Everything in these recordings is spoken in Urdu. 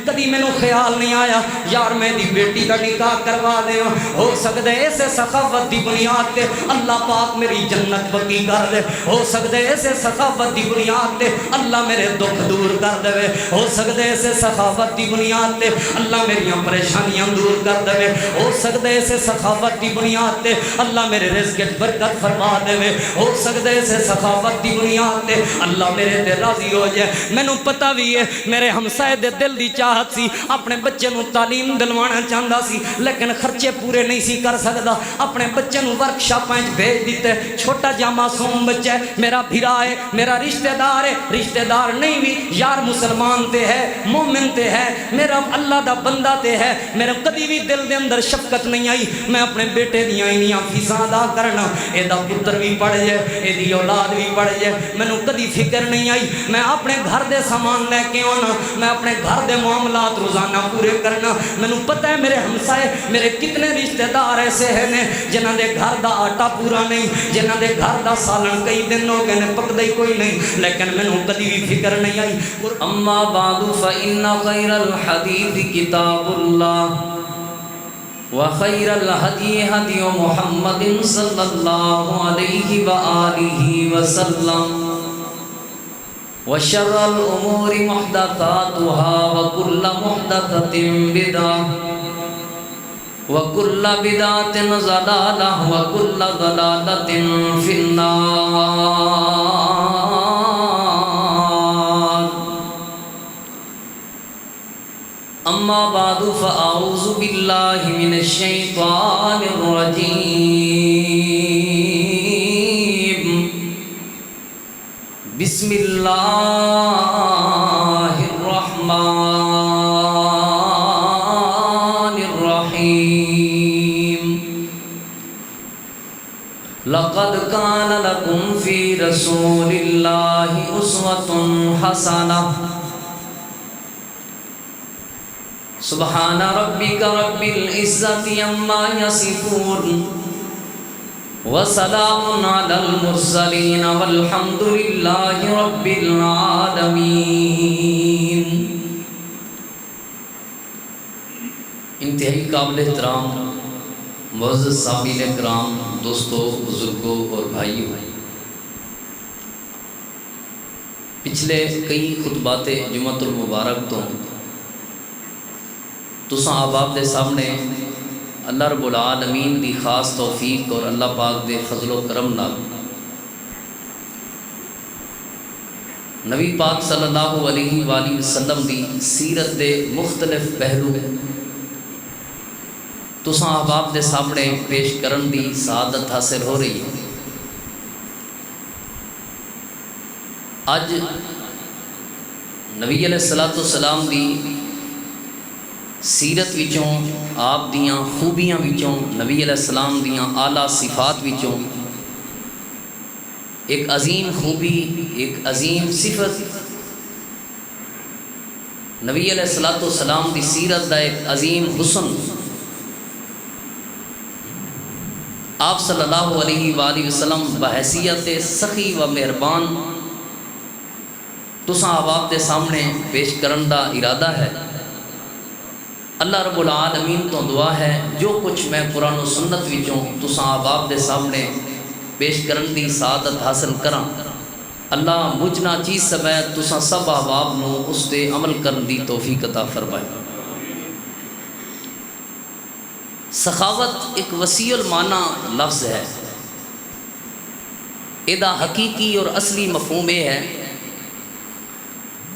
کدی مینوں خیال نہیں آیا یار میں دی بیٹی دا نکاح کروا دیواں، ہو سکدا ہے اسے سخاوت دی بنیاد تے اللہ پاک میری جنت پکی کر دے، ہو سکدا ہے اسے سخاوت دی بنیاد تے اللہ میرے دکھ دور کر دے، ہو سکدا ہے اسے سخاوت دی بنیاد تے اللہ میریاں پریشانیاں دور کر دے، ہو سکدا ہے اسے سخاوت دی بنیاد تے اللہ میرے رزق وچ برکت فرما دے، ہو سکدا ہے اسے سخاوت دی بنیاد تے اللہ میرے تے راضی ہو جائے۔ مینوں پتہ بھی ہے میرے ہمسائے دے دل دی چاہت سی، اپنے بچے نوں تعلیم دلوانا چاہندا سی لیکن خرچے پورے نہیں سی کر سکدا، اپنے بچے نوں ورک شاپاں وچ بھیج دتے، چھوٹا جا معصوم بچہ ہے، میرا بھرا ہے، میرا رشتہ دار ہے، رشتہ دار نہیں بھی یار مسلمان تے ہے، مومن تے ہے، میرا اللہ دا بندہ تے ہے، میرا کدی بھی دل دے اندر شفقت نہیں آئی میں اپنے بیٹے دیاں انیاں فیساں ادا کرنا، اے دا پتر بھی پڑھ جائے، اے دی اولاد بھی پڑھ جائے، مینوں کدی فکر نہیں آئی میں اپنے گھر دے سامان لے کے آنا، میں اپنے گھر دے معاملات روزانہ پورے کرنا۔ مینوں پتہ ہے میرے ہمسائے میرے کتنے رشتہ دار ایسے ہیں جنہاں دے گھر دا آٹا پورا نہیں، جنہاں دے گھر دا سالن کئی دن ہو گئے پکدا ہی کوئی نہیں، لیکن مینوں کدی بھی فکر نہیں آئی۔ اما بعد فإن خیر الحدیث کتاب اللہ وخیر الہدی ہدی محمد صلی اللہ علیہ وآلہ وسلم وشر الامور محدثاتها وكل محدثة بدعة وكل بدعة ضلالة وكل ضلالة في النار۔ اما بعد فاعوذ باللہ من الشیطان الرجیم، بسم اللہ الرحمن الرحیم۔ لقد کان لکم فی رسول اللہ اسوۃ حسنہ۔ سبحان ربک رب العزت عما یصفون وسلام علی المرسلین والحمد للہ رب العالمین۔ انتہائی قابل احترام معزز سامعین کرام، دوستو، بزرگوں اور بھائیوں، پچھلے کئی خطبات جمعۃ المبارک تو تساں احباب دے سامنے اللہ رب العالمین دی خاص توفیق اور اللہ پاک دے فضل و کرم نال نبی پاک صلی اللہ علیہ وآلہ وسلم دی سیرت دے مختلف پہلو تساں احباب دے سامنے پیش کرن دی سعادت حاصل ہو رہی ہے۔ اج نبی علیہ الصلوۃ والسلام دی سیرت وچوں، آپ دیاں خوبیاں وچوں، نبی علیہ السلام دیاں اعلیٰ صفات وچوں ایک عظیم خوبی، ایک عظیم صفت، نبی علیہ الصلوۃ والسلام دی سیرت دا ایک عظیم حسن آپ صلی اللہ علیہ وآلہ وسلم بحیثیت سخی و مہربان تساں احباب دے سامنے پیش کرن دا ارادہ ہے۔ اللہ رب العالمین تو دعا ہے جو کچھ میں قرآن و سنت وچوں تساں احباب دے سامنے پیش کرن دی سعادت حاصل کراں، اللہ مجھ نہ چیز سمیت تساں سب احباب نو اس تے عمل کرن دی توفیق عطا فرمائے۔ سخاوت ایک وسیع المعنی لفظ ہے، ادا حقیقی اور اصلی مفہوم یہ ہے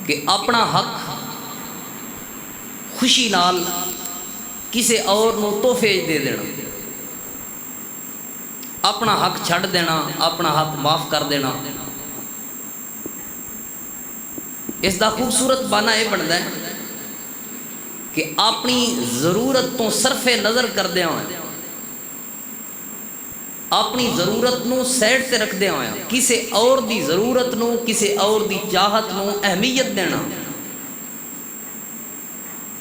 کہ اپنا حق خوشی نال کسی اور نو تحفے دے دینا، اپنا حق چھڑ دینا، اپنا حق معاف کر دینا۔ اس دا خوبصورت معنی یہ بنتا ہے کہ اپنی ضرورت تو صرف نظر کردیا ہوا، اپنی ضرورت نو سائڈ تے رکھدیا ہوا کسی اور دی ضرورت نو، کسی اور دی چاہت نو اہمیت دینا،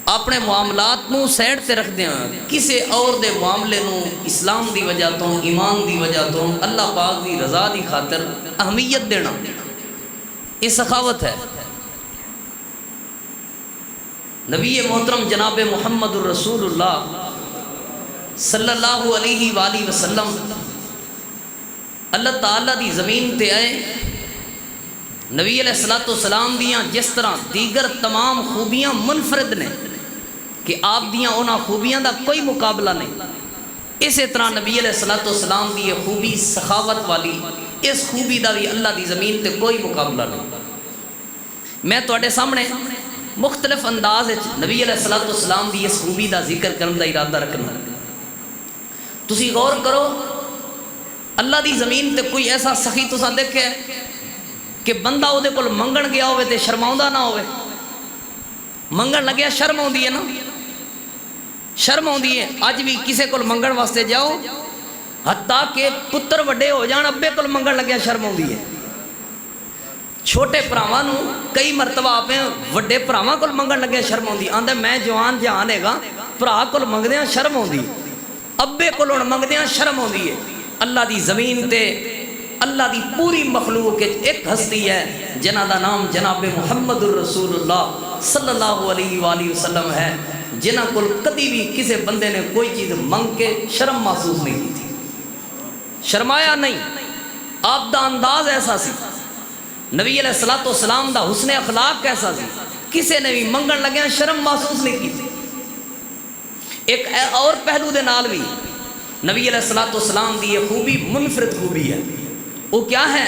اپنے معاملات نو سائڈ تے رکھ دیا کسی اور دے معاملے نو اسلام دی وجہ تو، ایمان دی وجہ تو، اللہ پاک دی رضا دی خاطر اہمیت دینا، یہ سخاوت ہے۔ نبی محترم جناب محمد الرسول اللہ صلی اللہ علیہ وآلہ وسلم اللہ تعالیٰ دی زمین تے آئے. نبی علیہ السلام دیاں جس طرح دیگر تمام خوبیاں منفرد نے کہ آپ دیاں انہاں خوبیاں دا کوئی مقابلہ نہیں، اسی طرح نبی علیہ السلام دی یہ خوبی سخاوت والی، اس خوبی دا بھی اللہ دی زمین تے کوئی مقابلہ نہیں. میں تواڈے سامنے مختلف انداز نبی علیہ السلام دی اس خوبی دا ذکر کرنے دا ارادہ رکھنا. تسی غور کرو، اللہ دی زمین تے کوئی ایسا سخی تساں دیکھے کہ بندہ او دے کول منگن گیا ہوئے تے شرماؤندا نہ ہوئے؟ منگن لگیا شرم آؤندی ہے نا، شرم آؤندی ہے. اج بھی کسے کول منگن واسطے جاؤ، حتیٰ کہ پتر وڈے ہو جان ابے کول منگن لگیا شرم آؤندی ہے. چھوٹے بھراواں نوں کئی مرتبہ آپ وڈے بھراواں کول منگن لگیا شرم آؤندی، آندا میں جوان جہان ہے گا، بھرا کول منگدیاں شرم آؤندی، ابے کول منگدیاں شرم آؤندی ہے. اللہ دی زمین تے اللہ دی پوری مخلوق ایک ہستی ہے جنہ دا نام جناب محمد الرسول اللہ صلی اللہ علیہ وآلہ وسلم ہے، جنہ کول کدی بھی کسی بندے نے کوئی چیز منگ کے شرم محسوس نہیں کی تھی، شرمایا نہیں. آپ دا انداز ایسا سی، نبی علیہ السلام دا حسن اخلاق کیسا سی، کسی نے بھی منگن لگیا شرم محسوس نہیں کی تھی. ایک اور پہلو دے نال بھی نبی علیہ السلام دی یہ خوبی منفرد خوبی ہے. وہ کیا ہے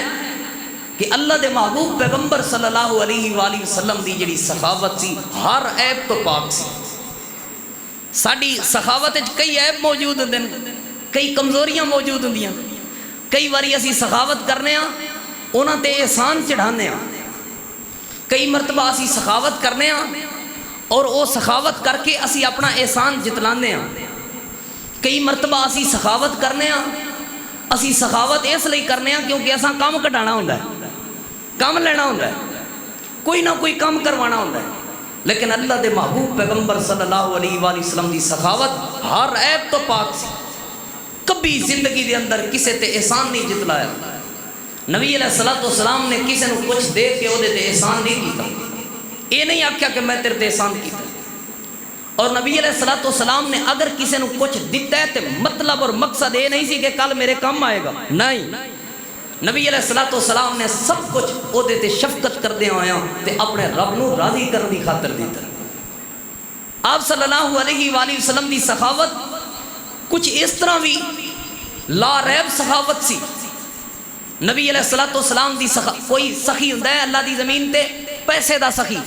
کہ اللہ دے محبوب پیغمبر صلی اللہ علیہ وآلہ وسلم دی جڑی سخاوت سی ہر عیب تو پاک سی. ساڈی سخاوت وچ کئی عیب موجود ہوندے نے، کئی کمزوریاں موجود ہوندیاں. کئی واری اسی سخاوت کرنے ہاں انہاں تے احسان چڑھانے ہاں، کئی مرتبہ اسی سخاوت کرنے ہاں اور وہ سخاوت کر کے اسی اپنا احسان جتلانے ہاں. کئی مرتبہ اسی سخاوت کرنے ہاں، اسی سخاوت اس لیے کرنے ہاں کیونکہ اساں کام کٹانا ہوندا ہے، کام لینا ہوندا ہے، کوئی نہ کوئی کام کروانا ہوندا ہے. لیکن اللہ دے محبوب پیغمبر صلی اللہ علیہ وآلہ وسلم دی سخاوت ہر عیب تو پاک سی. کبھی زندگی دے اندر کسے تے احسان نہیں جتلایا. نبی علیہ السلام نے کسے نو کچھ دے کے او دے تے احسان نہیں کیتا، یہ نہیں آکھیا کہ میں تیرے تے احسان کیتا. اور نبی علیہ السلام نے اگر کسی نے کچھ دیتا ہے تو مطلب اور مقصد یہ نہیں سی کہ کل میرے کام آئے گا، نہیں. نبی علیہ السلام نے سب کچھ او دے تے شفقت کر دے آیا تے اپنے رب نو راضی کرنے کی خاطر دیتا. آپ صلی اللہ علیہ وآلہ وسلم دی سخاوت کچھ اس طرح بھی لا ریب سخاوت سی. نبی علیہ السلام دی کوئی سخی ہوندا ہے اللہ دی زمین تے پیسے دا سخی،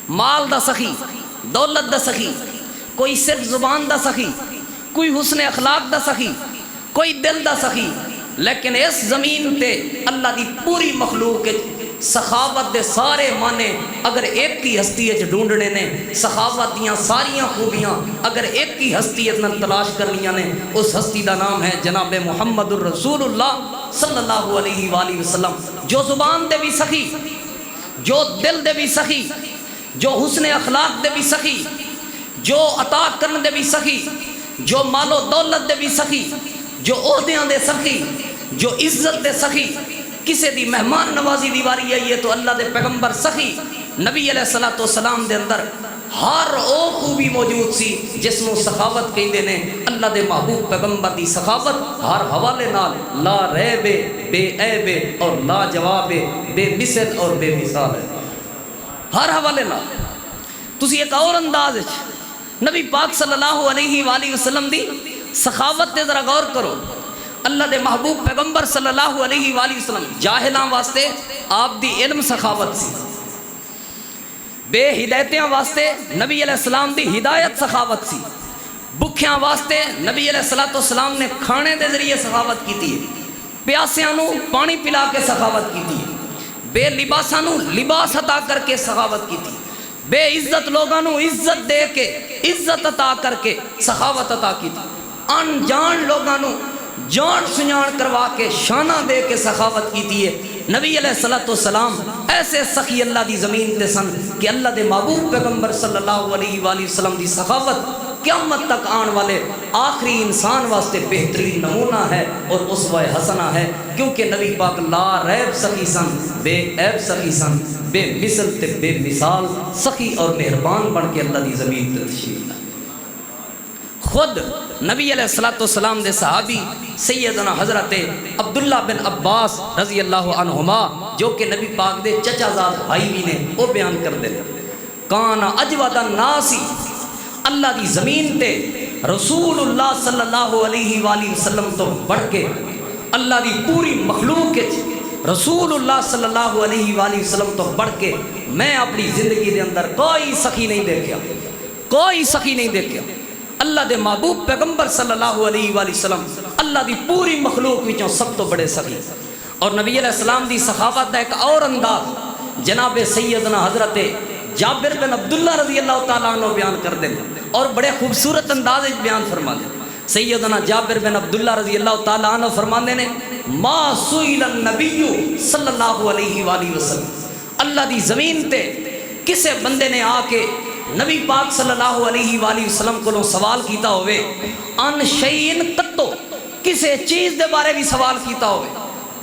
مال دا سخی، دولت دا سخی، کوئی صرف زبان دا سخی، کوئی حسن اخلاق دا سخی، کوئی دل دا سخی. لیکن اس زمین تے اللہ دی پوری مخلوق سخاوت دے سارے معنی اگر ایک کی ہستی ڈھونڈنے نے، سخاوت دیاں ساریاں خوبیاں اگر ایک کی ہستی تلاش کرنیاں نے، اس ہستی دا نام ہے جناب محمد الرسول اللہ صلی اللہ علیہ وآلہ وسلم، جو زبان دے بھی سخی، جو دل دے بھی سخی، جو حسن اخلاق دے بھی سخی، جو عطا کرنے دے بھی سخی، جو مال و دولت دے بھی سخی، جو عہدیاں دے سخی، جو عزت دے سخی. کسے دی مہمان نوازی دیواری آئی ہے تو اللہ دے پیغمبر سخی. نبی علیہ السلام دے اندر ہر او خوبی موجود سی جس نو سخاوت کہندے نے. اللہ دے محبوب پیغمبر دی سخاوت ہر حوالے نال لا ریب، بے عیب اور لا جواب، بے مثل اور بے مثال ہے. ہر حوالے نال تسی ایک اور انداز نبی پاک صلی اللہ علیہ وآلہ وسلم دی سخاوت تے ذرا غور کرو. اللہ دے محبوب پیغمبر صلی اللہ علیہ وآلہ وسلم جاہلاں واسطے آپ دی علم سخاوت سی، بے ہدایتیاں واسطے نبی علیہ السلام دی ہدایت سخاوت سی، بکھیاں واسطے نبی علیہ السلام نے کھانے دے ذریعے سخاوت کیتی ہے، پیاسیاں نو پانی پلا کے سخاوت کیتی ہے، بے لباساں نو لباس عطا کر کے سخاوت کیتی، بے عزت لوگاں نو عزت دے کے عزت عطا کر کے سخاوت عطا کیتی، ان جان لوگاں نو جان سنجان کروا کے شانہ دے کے سخاوت کیتی ہے. نبی علیہ السلام ایسے سخی اللہ دی زمین تے سن کہ اللہ دے محبوب پیغمبر صلی اللہ علیہ وآلہ وسلم دی سخاوت قیامت تک آن والے آخری انسان واسطے بہترین نمونہ ہے اور اسوہ حسنہ ہے، کیونکہ نبی پاک لا ریب سخی سن، بے عیب سخی سن، بے مثل تے بے مثال سخی اور مہربان بن کے اللہ دی زمین تے تشریف لائے۔ خود نبی علیہ السلام دے صحابی سیدنا حضرت عبداللہ بن عباس رضی اللہ عنہما جو کہ نبی پاک دے چچا زاد بھائی بھی نے، وہ بیان کر دے کانا اجود الناس، اللہ دی زمین تے رسول اللہ صلی اللہ علیہ وآلہ وسلم تو بڑھ کے اللہ دی پوری مخلوق کے رسول اللہ صلی اللہ علیہ وآلہ وسلم تو بڑھ کے میں اپنی زندگی دے اندر کوئی سخی نہیں دیکھیا، کوئی سخی نہیں دیکھیا۔ اللہ دے محبوب پیغمبر صلی اللہ علیہ وآلہ وسلم اللہ دی پوری مخلوق وچوں سب تو بڑے سخی، اور نبی علیہ السلام دی سخاوت دا ایک اور انداز جناب سیدنا حضرت جابر بن عبداللہ رضی اللہ تعالیٰ عنہ بیان کر دیں اور بڑے خوبصورت انداز بیان فرما دیں۔ سیدنا جابر بن عبداللہ رضی اللہ تعالیٰ عنہ فرماندے نے ما سئل النبی صلی اللہ علیہ وآلہ وسلم، اللہ دی زمین تے کسے بندے نے آ کے نبی پاک صلی اللہ علیہ وآلہ وسلم کو سوال کیتا ہوئے ان شیئن قطو، کسے چیز دے بارے بھی سوال کیتا ہوئے،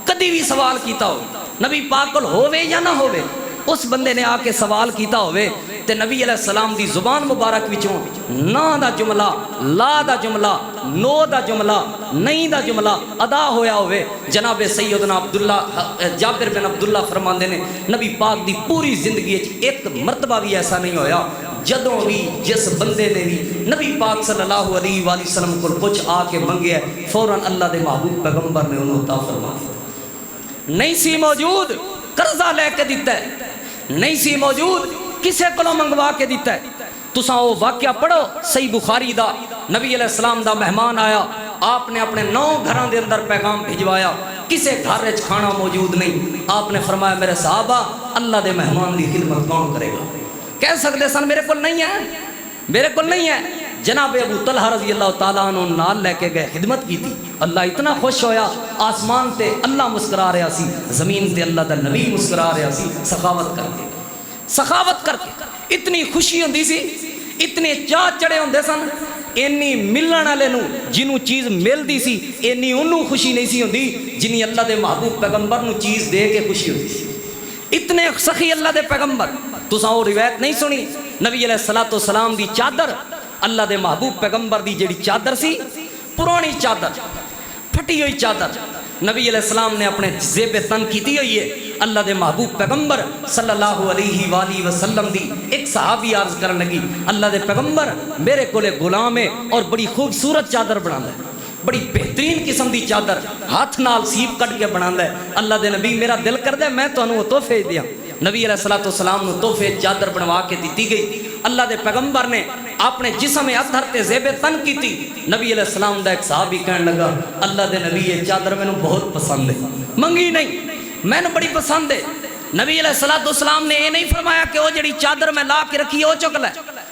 کدی بھی سوال کیتا ہوئے نبی پاک کو ہوئے یا نہ ہوئے، اس بندے نے آ کے سوال کیتا ہوئے تے نبی علیہ السلام دی زبان مبارک وچوں نا دا جملہ، لا دا جملہ، نو دا جملہ، نہیں دا جملہ ادا ہویا ہوئے۔ جناب سیدنا عبداللہ جابر بن عبداللہ فرماندے نے نبی پاک دی پوری زندگی ایک مرتبہ بھی ایسا نہیں ہویا جدوں بھی جس بندے نے بھی نبی پاک صلی اللہ علیہ وآلہ وسلم کو کچھ آ کے منگے ہے فوراً اللہ دے محبوب پیغمبر نے انہوں عطا فرما دیا۔ نہیں سی موجود قرضہ لے کے دیتا ہے، نہیں سی موجود کسے کو منگوا کے دیتا ہے۔ تساں وہ واقعہ پڑھو صحیح بخاری دا، نبی علیہ السلام دا مہمان آیا، آپ نے اپنے 9 گھران دے اندر پیغام بھجوایا، کسے گھر وچ کھانا موجود نہیں، آپ نے فرمایا میرے صحابہ اللہ دے مہمان دی خدمت کون کرے گا؟ کہہ سکتے سن میرے کو نہیں ہے، میرے کو نہیں ہے۔ جناب ابو طلحہ رضی اللہ تعالیٰ عنہ نال لے کے گئے، خدمت کی تھی، اللہ اتنا خوش ہویا، آسمان تے اللہ مسکرا رہا سی، زمین تے اللہ دا نبی مسکرا رہا سی، سخاوت کر کے، سخاوت کر کے اتنی خوشی ہوندی سی، اتنے چاہ چڑے ہوندے سن، اینی ملن والے نو جنوں چیز ملدی سی اینی انہوں خوشی نہیں سی ہوندی جنی اللہ دے محبوب پیغمبر نو چیز دے کے خوشی ہوندی سی۔ اتنے سخی اللہ دے پیغمبر، تساں وہ روایت نہیں سنی نبی علیہ السلام دی چادر، اللہ دے محبوب پیغمبر دی جڑی چادر سی، پرانی چادر، پھٹی ہوئی چادر، نبی علیہ السلام نے اپنے زیب تن کی دی ہوئی ہے۔ اللہ دے محبوب پیغمبر صلی اللہ علیہ وآلہ وسلم دی ایک صحابی عرض کرنے لگی اللہ دے پیغمبر میرے کولے غلام ہے اور بڑی خوبصورت چادر بنا ہے، بڑی بہترین قسم دی چادر ہاتھ نال سیپ کٹ کے بنا ہے۔ اللہ دے نبی میرا دل کر دے میں تو انہوں تحفے دیا۔ نبی علیہ السلام نے تحفے چادر بنوا کے دیتی گئی۔ اللہ دے پیغمبر نے اپنے جسم اطہر تے زیب تن کی تھی۔ نبی علیہ السلام دا ایک صحابی کہنے لگا اللہ دے نبی یہ چادر میں نے بہت پسند ہے، منگی نہیں میں نے بڑی پسند ہے۔ نبی علیہ السلام نے یہ نہیں فرمایا کہ وہ جڑی چادر میں لا کے رکھی وہ چک لے،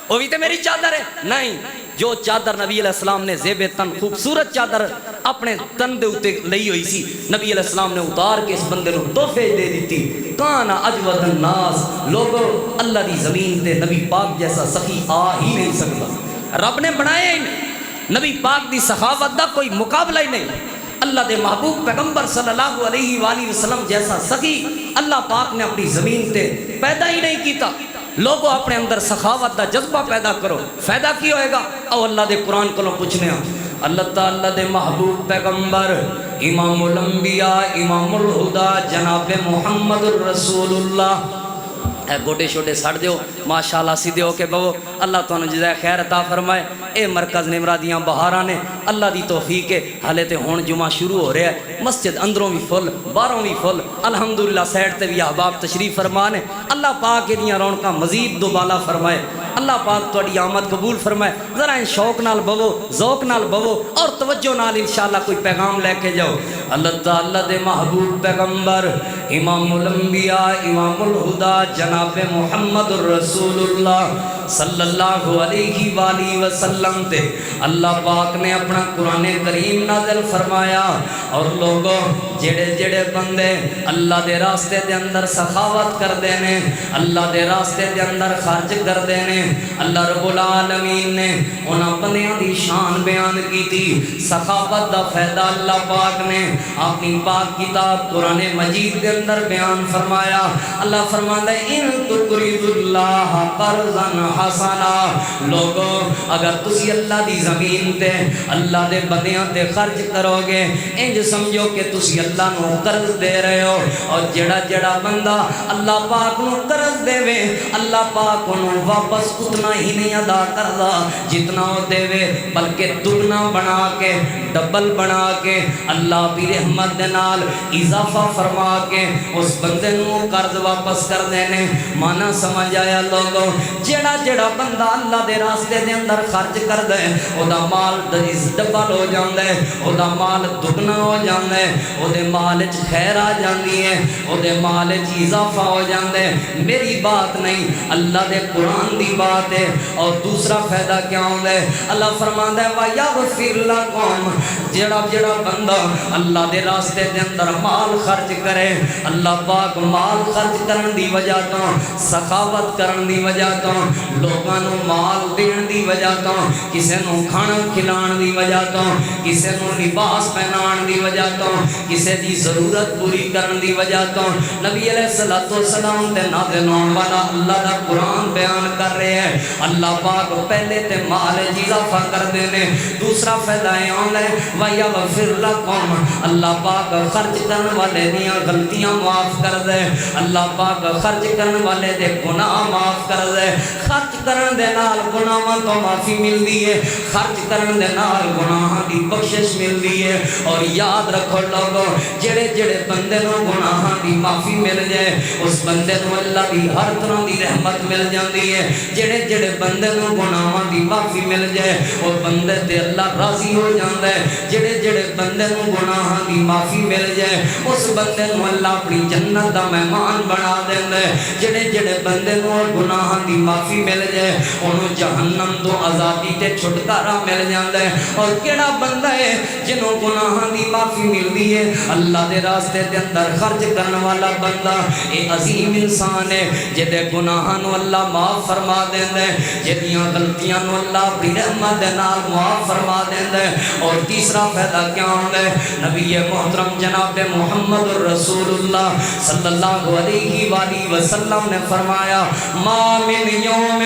وہ بھی تے میری چادر ہے، نہیں، جو چادر نبی علیہ السلام نے زیب تن خوبصورت چادر اپنے تن دے اتے لئی ہوئی سی، نبی علیہ السلام نے اتار کے اس بندے کو تحفے دے دیتی۔ کانا اجود الناس، لوگوں اللہ دی زمین تے نبی پاک جیسا سخی آ ہی نہیں سکتا، رب نے بنایا ہی نہیں، نبی پاک دی سخاوت دا کوئی مقابلہ ہی نہیں۔ اللہ دے محبوب پیغمبر صلی اللہ علیہ وآلہ وسلم جیسا سخی اللہ پاک نے اپنی زمین تے پیدا ہی نہیں کیتا۔ لوگوں اپنے اندر سخاوت دا جذبہ پیدا کرو، فائدہ کی ہوئے گا؟ او اللہ دے قرآن کو پوچھنے ہاں اللہ تعالیٰ دے محبوب پیغمبر امام الانبیاء امام الہدا جناب محمد الرسول اللہ اے گوڑے شوڑے سڑ دیو ماشاءاللہ سیدھے ہو کے بہو اللہ تو انہوں جزائے خیر عطا فرمائے۔ اے مرکز نمرادیاں بہارانے اللہ دی توفیق ہے، حالے تے ہون جمعہ شروع ہو رہا ہے، مسجد اندروں بھی فل باہروں بھی فل، الحمدللہ سیڈ تے بھی احباب تشریف فرمانے، اللہ پاک دیاں رونقاں مزید دوبالا فرمائے، اللہ پاک تہاڈی آمد قبول فرمائے۔ ذرا ان شوق نال بہو، ذوق نال بہو اور توجہ نال انشاءاللہ کوئی پیغام لے کے جاؤ۔ اللہ تعالیٰ دے محبوب پیغمبر امام الانبیاء امام الہدا جناب محمد الرسول اللہ صلی اللہ علیہ وآلہ وسلم تے اللہ پاک نے اپنا قرآن کریم نازل فرمایا۔ اور لوگوں جڑے جڑے بندے اللہ دے راستے دے اندر سخاوت کردے نے، اللہ دے راستے دے اندر خرچ کردے نے، اللہ رب العالمین نے انہاں بندیاں دی شان بیان کی تھی۔ سخاوت دا فائدہ اللہ پاک نے اپنی پاک کتاب قرآن مجید کے اندر بیان فرمایا۔ اللہ فرماتا ہے ان تقرضوا اللہ قرضا حسنا، لوگوں اگر تسی اللہ دی زمین تے اللہ دے بندیاں تے خرچ کرو گے انج سمجھو کہ تسی اللہ نو قرض دے رہے ہو۔ اور جڑا جڑا بندہ اللہ پاک نو قرض دے وے اللہ پاک انہوں واپس اتنا ہی نہیں ادا کردا جتنا وہ دے وے، بلکہ دگنا بنا کے ڈبل بنا کے اللہ بھی رحمت دے نال اضافہ فرما کے اس بندے نو قرض واپس کر دینے۔ مانا سمجھ آیا لوگوں، جڑا جڑا بندہ اللہ دے راستے دے اندر خرچ کر دے او دا مال ڈبل ہو جاندے، او دا مال دگنا ہو جاندے، او دے مال وچ خیر آ جاندی ہے، او دے مال وچ اضافہ ہو جاندے۔ میری بات نہیں اللہ دے قرآن دی بات ہے۔ اور دوسرا فائدہ کیا ہوندا ہے؟ اللہ فرماندا ہے وَيَغْفِرْ لَكُمْ، جڑا جڑا بندہ اللہ دے راستے دے اندر مال خرچ کرے، اللہ پاک مال خرچ کرن دی وجہ تو، سخاوت کرن دی وجہ تو، لوگاں نو مال دین دی وجہ تو، کسے نو کھانا کھلان دی وجہ تو، کسے نو لباس پہنان دی وجہ تو، کسے دی ضرورت پوری کرن دی وجہ تو، نبی علیہ الصلوۃ والسلام تے نازل ہون والا اللہ دا قرآن بیان کر رہے ہیں۔ اللہ پاک پہلے تے مال اضافہ کر دینے۔ دوسرا فائدہ یہ آندا ہے وَيَغْفِرْ لَكُمْ، اللہ پاک خرچ کرن والے دیاں غلطیاں معاف کر دے، اللہ پاک خرچ کرن والے دے گناہ معاف کر دے۔ خرچ کرن دے نال گناہاں تو معافی ملدی ہے، خرچ کرن دے نال گناہاں دی بخشش ملدی ہے۔ اور یاد رکھو لوگوں، جڑے جڑے بندے نو گناہاں دی معافی مل جائے اس بندے نو اللہ دی ہر طرح دی رحمت مل جاندی ہے۔ جڑے جڑے بندے نو گناہاں دی معافی مل جائے اور بندے تے اللہ راضی ہو جاندا ہے۔ جڑے جڑے بندے نو گناہاں دی معافی مل جائے اس بندے نو اللہ اپنی جنت دا مہمان بنا دیندا ہے۔ جڑے جڑے بندے نو گناہاں دی معافی مل جائے انہوں جہنم تو آزادی تے چھٹکارا مل جاندا ہے۔ اور کیڑا بندہ ہے جنوں گناہاں دی معافی ملدی ہے؟ اللہ دے راستے دے اندر خرچ کرن والا بندہ اے عظیم انسان ہے جدے گناہاں نو اللہ معاف فرما دیندا ہے، جدیاں غلطیاں نو اللہ اپنی رحمت دے نال معاف فرما دیندا ہے۔ اور تیسرا فائدہ کیا ہوندا ہے؟ نبی محترم جناب محمد رسول اللہ صلی اللہ علیہ وآلہ وسلم نے فرمایا ما من یوم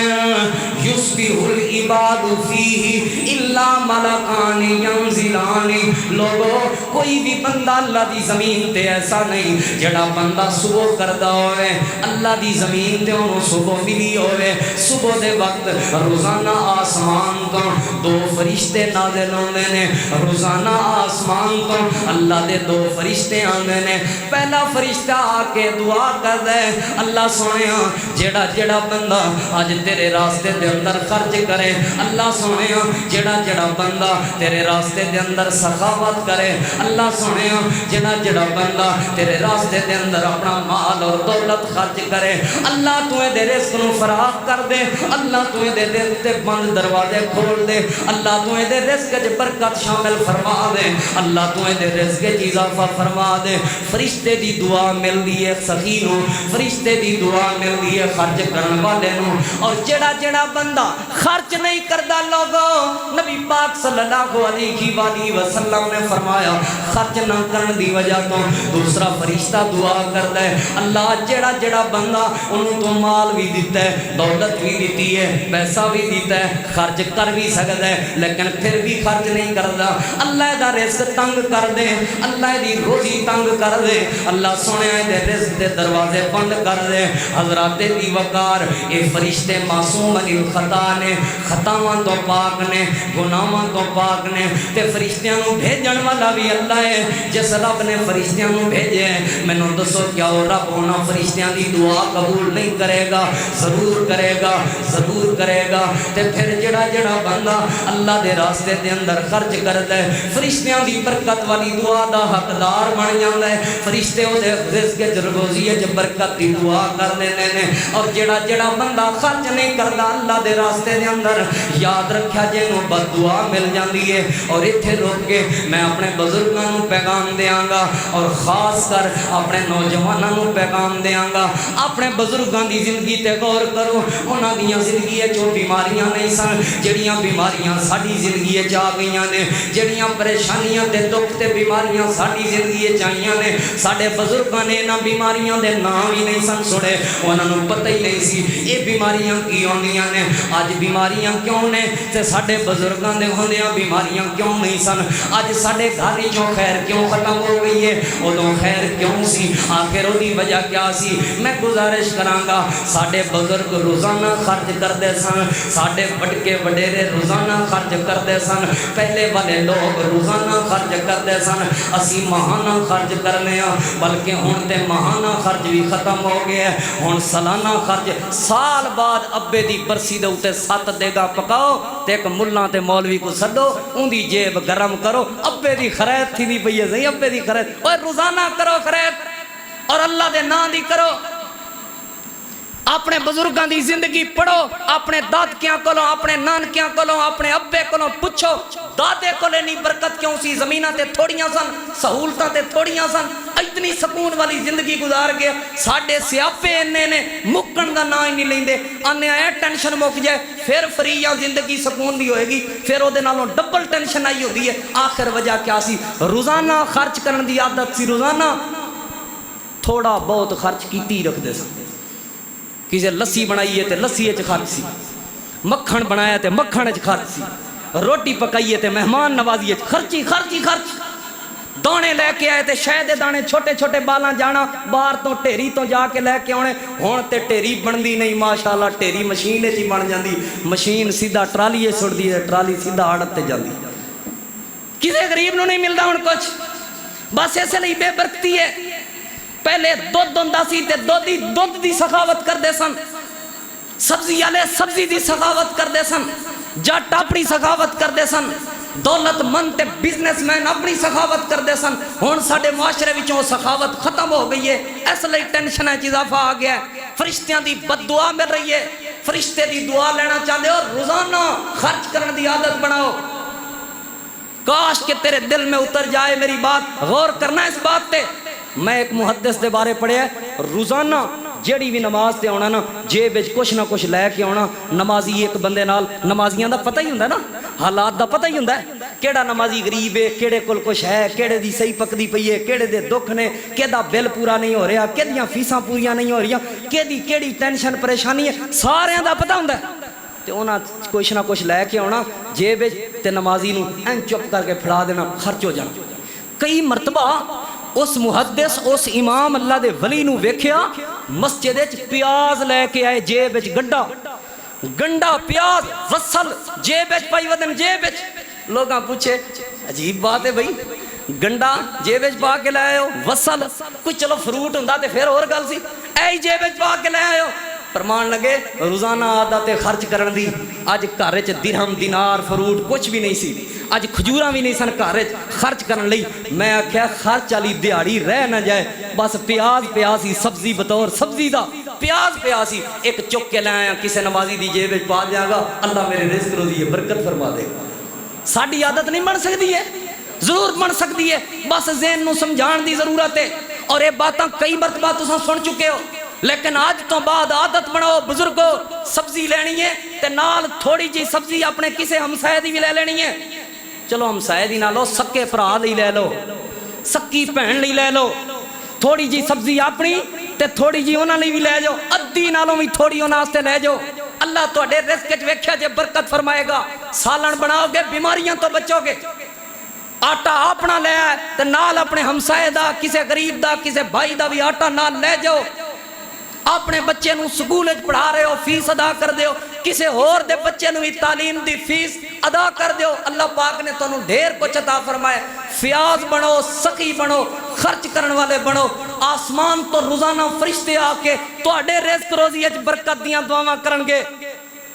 یصبح العباد فیہ الا ملکان ینزلان، لوگوں کوئی بھی بندہ اللہ دی زمین تے ایسا نہیں جڑا بندہ صبح کردا ہوئے اللہ دی زمین تے انہوں صبح ملی ہوئے، صبح دے وقت روزانہ آسمان تو دو فرشتے نازل ہوندے نے، روزانہ آسمان تو اللہ دے دو فرشتے آندے نے۔ پہلا فرشتہ آ کے دعا کر دے اللہ سونیا جڑا جڑا بندہ آج تیرے راستے دے اندر خرچ کرے، اللہ سونیا جڑا جڑا بندہ تیرے راستے دے اندر سخاوت کرے، اللہ سونیا جڑا جڑا بندہ تیرے راستے دے اندر اپنا مال اور دولت خرچ کرے، اللہ تو دے رزق نو فراخ کر دے، اللہ تو دے رزق تے بند دروازے کھول دے، اللہ تو دے رزق وچ برکت شامل فرما دے، اللہ تو دے رزق وچ اضافہ فرما دے۔ فرشتے دی دعا ملدی ہے سخی نو، فرشتے دی دعا ملدی ہے خرچ کرن والے نو۔ اور جڑا جڑا بندہ خرچ نہیں کردا لوگوں، نبی پاک صلی اللہ علیہ وآلہ وسلم نے فرمایا خرچ نہ کرن دی وجہ تو دوسرا فرشتہ دعا کردا ہے اللہ جڑا جڑا بندہ انہوں تو مال بھی دیتا ہے، دولت بھی دیتی ہے، پیسہ بھی دیتا ہے، خرچ کر بھی سکتا ہے لیکن پھر بھی خرچ نہیں کردا، اللہ دا رزق تنگ کر دے، اللہ دی روزی تنگ کر دے، اللہ سونے دے رزق دے دروازے بند کر دے۔ حضرات دی وقار اے فرشتے معصوم علی الخطا نے، خطاواں تو پاک نے، گناہاں تو پاک نے، تے فرشتیاں نو بھیجن والا بھی اللہ ہے جس رب نے فرشتیاں نو بھیجے مینوں دسو کیا وہ رب انہاں فرشتیاں دی دعا قبول نہیں کرے گا؟ ضرور کرے گا، ضرور کرے گا۔ تے پھر جڑا جڑا بندہ اللہ دے راستے دے اندر خرچ کردا ہے فرشتیاں دی برکت والی دعا دا حقدار بن جاندا ہے، فرشتے او دے رزق وچ روزی وچ برکت دی دعا کر دیندے نے۔ اور جڑا جڑا بندہ خرچ نہیں کردا اللہ دے راستے دے اندر یاد رکھیا جینوں بد دعا مل جاندی ہے۔ اور ایتھے رک کے میں اپنے بزرگاں نوں پیغام دیاں گا اور خاص کر اپنے نوجواناں نوں پیغام دیاں گا اپنے بزرگاں دی زندگی تے غور کرو، انہاں دیاں زندگی وچ بیماریاں نہیں سن جڑیاں بیماریاں ساڈی زندگی وچ آ گئیاں نے، جڑیاں پریشانیاں تے دکھ تے بیماریاں ساڈی زندگی وچ آئیاں نے، ساڈے بزرگاں نے انہاں بیماریاں دے نام ہی نہیں سن سنے، انہاں نوں پتہ ہی نہیں سی یہ بیماریاں کی ہوندیاں نے۔ اج بیماریاں کیوں نے تے ساڈے بزرگاں دے ہوندیاں بیماریاں کیوں نہیں سن؟ اج ساڈے گھر وچوں خیر کیوں ختم ہو گئی ہے؟ ادوں خیر کیوں سی؟ آخر دی وجہ کیا سی؟ میں گزارش کراں گا ساڈے بزرگ روزانہ خرچ کردے سن، ساڈے وڈکے وڈیرے روزانہ خرچ کردے سن، پہلے والے لوگ روزانہ خرچ کردے سن، اسی ماہانہ خرچ کرنے ہاں، بلکہ ہن تے ماہانہ خرچ بھی ختم ہو گیا ہے، ہن سالانہ خرچ سال بعد ابے دی برسی دے اوتے 7 دیگا پکاؤ تے ایک ملہ تے مولوی کو سدو ان دی جیب گرم کرو، ابے دی خرید تھی دی پئی ہے صحیح، ابے دی خرید اوے روزانہ کرو خرید اور اللہ دے نام دی کرو۔ اپنے بزرگاں دی زندگی پڑھو، اپنے دادکیاں کولوں، اپنے نانکیاں کولوں، اپنے ابے کولوں پوچھو دادے کولے نہیں برکت کیوں سی؟ زمیناں تے تھوڑیاں سن، سہولتاں تے تھوڑیاں سن، اتنی سکون والی زندگی گزار گیا۔ ساڈے سیاپے اننے نے مکن دا نام ہی نہیں لیندے، آنے آئے ٹینشن مک جائے پھر فری یا زندگی سکون دی ہوئے گی، پھر او دے نالوں ڈبل ٹینشن آئی ہوتی ہے۔ آخر وجہ کیا سی؟ روزانہ خرچ کرن دی عادت سی، روزانہ تھوڑا بہت خرچ کیتی رکھ دے سن۔ کسی لسی بنائی ہے تے لسی وچ خرچ سی، مکھن بنایا تے مکھن وچ خرچ سی، روٹی پکائی ہے تے مہمان نوازی وچ خرچی خرچی خرچ، دانے لے کے آئے تے شہد دے دانے چھوٹے چھوٹے بالاں جانا باہر تو ٹھیری تو جا کے لے کے آنے، ہن تے ٹھیری بندی نہیں ماشاءاللہ، ٹھیری مشین وچ ہی بن جاندی، مشین سیدھا ٹرالی وچ سٹدی ہے، ٹرالی سیدھا آڑت تے جاندی، کسی غریب نو نہیں ملدا ہن کچھ، بس اس لیے بے برکتی ہے۔ پہلے دودھ ہوندا سی تے دودھ دی سخاوت کردے سن، سبزی والے سبزی دی سخاوت کردے سن، جٹ اپنی سخاوت کردے سن، دولت مند تے بزنس مین اپنی سخاوت کردے سن۔ ہن ساڈے معاشرے وچوں سخاوت ختم ہو گئی ہے، اس لیے ٹینشن وچ اضافہ آ گیا ہے، فرشتیاں دی بد دعا مل رہی ہے۔ فرشتے دی دعا لینا چاہتے ہو روزانہ خرچ کرنے دی عادت بناؤ۔ کاش کہ تیرے دل میں اتر جائے میری بات، غور کرنا اس بات تے۔ میں ایک محدث دے بارے پڑھیا ہے، روزانہ جیڑی بھی نماز تے آنا نا جیب وچ کچھ نہ کچھ لے کے آنا۔ نمازی ایک بندے نال نمازیاں دا پتہ ہی ہوندا ہے نا، حالات دا پتہ ہی ہوندا ہے، کیڑا نمازی غریب ہے، کیڑے کول کچھ ہے، کیڑے دی صحیح پکدی پئی ہے، کیڑے دے دکھ نے، کیدا بل پورا نہیں ہو رہا، کیدیاں فیساں پوریاں نہیں ہو رہیاں، کیدی کیڑی ٹینشن پریشانی ہے، ساریاں دا پتہ ہوندا ہے۔ تے انہاں کچھ نہ کچھ لے کے آنا جیب وچ تے نمازی نو این چپ کر کے پھڑا دینا، خرچ ہو جانا۔ کئی مرتبہ اس محدث اس امام اللہ دے ولی نو ویکھیا مسجد وچ پیاز لے کے آئے، جیب وچ گنڈا پیاز وصل جیب وچ پائی ودن جیب وچ۔ لوگاں پوچھے عجیب بات ہے بھائی، گنڈا جیب وچ پا کے لے آئے ہو وصل، کوئی چلو فروٹ ہوندا تے پھر اور گل سی، اے جیب وچ پا کے لے آئے ہو۔ فرمان لگے روزانہ عادت خرچ کرن دی۔ اج گھر وچ درہم دینار فروٹ کچھ بھی نہیں سی، اج کھجوراں بھی نہیں سن گھر وچ خرچ کرن لئی۔ میں آکھیا خرچ والی دیہاڑی رہ نہ جائے، بس پیاز پیا سی، سبزی بطور سبزی دا پیاز پیا سی، ایک چک کے لے آیا کسے نمازی دی جیب وچ پا دیاں گا، اللہ میرے رزق روزی برکت فرما دے گا۔ ساڈی عادت نہیں بن سکتی ہے، ضرور بن سکتی ہے، بس ذہن نو سمجھان دی ضرورت ہے۔ اور یہ باتاں کئی مرتبہ تساں سن چکے ہو، لیکن آج تو بعد عادت بناؤ بزرگو، سبزی لینی ہے تے نال تھوڑی جی سبزی اپنے کسے ہمسائے دی بھی لے لینی ہے۔ چلو ہمسائے دی نہ لو، سکے بھرا لئی لے لو، سکی بہن لئی لے لو، تھوڑی جی سبزی اپنی تے تھوڑی جی انہاں لئی بھی لے جاؤ، ادھی نالوں بھی تھوڑی انہاں واسطے لے جاؤ۔ اللہ تہاڈے رزق وچ ویکھیا جے برکت فرمائے گا، سالن بناؤ گے بیماریاں تو بچو گے۔ آٹا اپنا لے آئے تے نال اپنے ہمسائے دا، کسے غریب دا، کسے بھائی دا بھی آٹا نال لے جاؤ۔ اپنے بچے نو سکول وچ پڑھا رہے ہو، فیس ادا کر دیو، کسے اور دے بچے نو بھی تعلیم دی فیس ادا کر دیو، اللہ پاک نے تانوں ڈھیر کچھ عطا فرمائے۔ فیاض بنو، سخی بنو، خرچ کرن والے بنو، آسمان تو روزانہ فرشتے آ کے تواڈے رزق روزی وچ برکت دیاں دعاواں کرن گے۔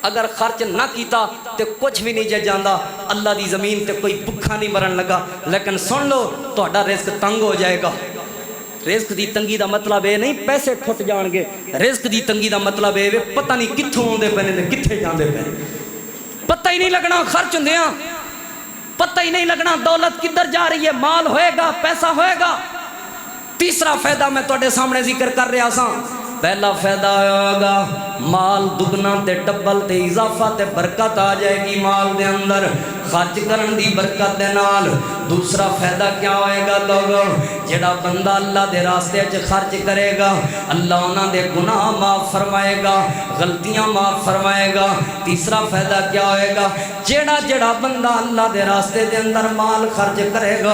اگر خرچ نہ کیتا تے کچھ بھی نہیں جاندا، اللہ دی زمین تے کوئی بھکھا نہیں مرن لگا۔ لیکن سن لو تہاڈا رزق تنگ ہو جائے گا۔ رزق دی تنگی دا مطلب یہ نہیں پیسے کھٹ جان گے، رزق دی تنگی دا مطلب یہ پتہ نہیں کتھوں آندے پے نے کتھے جاندے پے، پتہ ہی نہیں لگنا خرچ ہوندیاں، پتہ ہی نہیں لگنا دولت کدھر جا رہی ہے، مال ہوئے گا، پیسہ ہوئے گا۔ تیسرا فائدہ میں تواڈے سامنے ذکر کر رہا ساں۔ پہلا فائدہ ہوگا مال دگنا تے ڈبل تے اضافہ تے برکت آ جائے گی مال دے اندر، خرچ کرن دی برکت دے نال۔ دوسرا فائدہ کیا ہوئے گا لوگو، جڑا بندہ اللہ دے راستے وچ خرچ کرے گا اللہ انہاں دے گناہ معاف فرمائے گا، غلطیاں معاف فرمائے گا۔ تیسرا فائدہ کیا ہوئے گا، جڑا بندہ اللہ دے راستے دے اندر مال خرچ کرے گا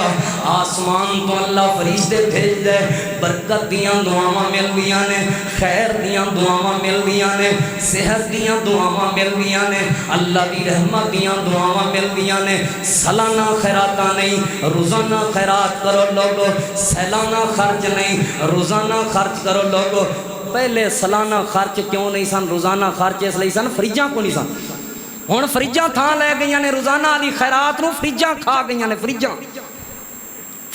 آسمان تو اللہ فرشتے بھیج دے، برکت دیاں دعاواں ملدیاں نے، خیر دیاں دعاواں ملدیاں نے، صحت دیاں دعاواں ملدیاں نے، اللہ دی رحمت دیاں دعاواں ملدیاں نے۔ سالانہ خیراتاں نہیں، روزانہ خیرات کرو لوگو، سالانہ خرچ نہیں، روزانہ خرچ کرو لوگو۔ پہلے سالانہ خرچ کیوں نہیں سن، روزانہ خرچ اس لیے سن فریجاں کو نہیں سن۔ ہن فریجاں تھاں لے گئیاں نے روزانہ والی خیرات نو، فریجاں کھا گئیاں نے، فریجاں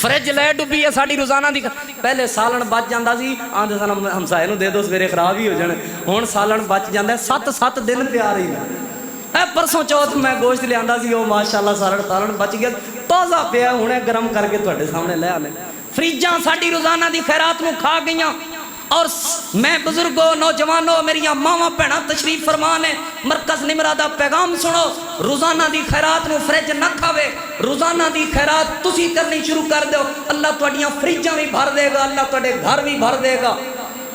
فرج لے ڈبی ہے ساڑی روزانہ دی۔ پہلے سالن بچ جاندہ سی آندھے سن ہمسائے نو دے دو سویرے خراب ہی ہو جانے، ہون سالن بچ جاندہ ہے 7 دن پیا رہی ہے۔ پرسوں چوتھ میں گوشت لے آندہ سی، وہ ماشاءاللہ سالن بچ گیا تازہ پیا، ہونے گرم کر کے تواڈے سامنے لے آنے۔ فریجاں ساڑی روزانہ دی خیرات نو کھا گئیاں۔ اور میں بزرگوں نوجوانوں میریاں ماواں بہناں تشریف فرمانے مرکز نمرہ دا پیغام سنو، روزانہ دی خیرات نو فریج نہ کھاوے، روزانہ دی خیرات تسی کرنی شروع کر دو، اللہ تواڈیاں فریجاں بھی بھر دے گا، اللہ تواڈے گھر بھی بھر دے گا،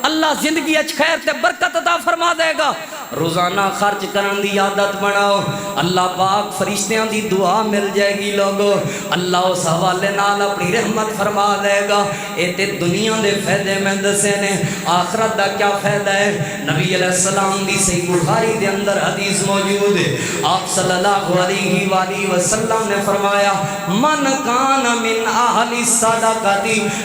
اللہ زندگی اچ خیر تے برکت عطا فرما دے گا۔ روزانہ خرچ کرن دی عادت بناؤ، اللہ پاک فرشتیاں دی دعا مل جائے گی لوگو، اللہ اس حوالے نال اپنی رحمت فرما دے گا۔ اے تے دنیا دے فائدے میں دسے نے، آخرت دا کیا فائدہ ہے؟ نبی علیہ السلام دی صحیح بخاری دے اندر حدیث موجود ہے، آپ صلی اللہ علیہ وآلہ وسلم نے فرمایا من کان من اہل الصدقہ،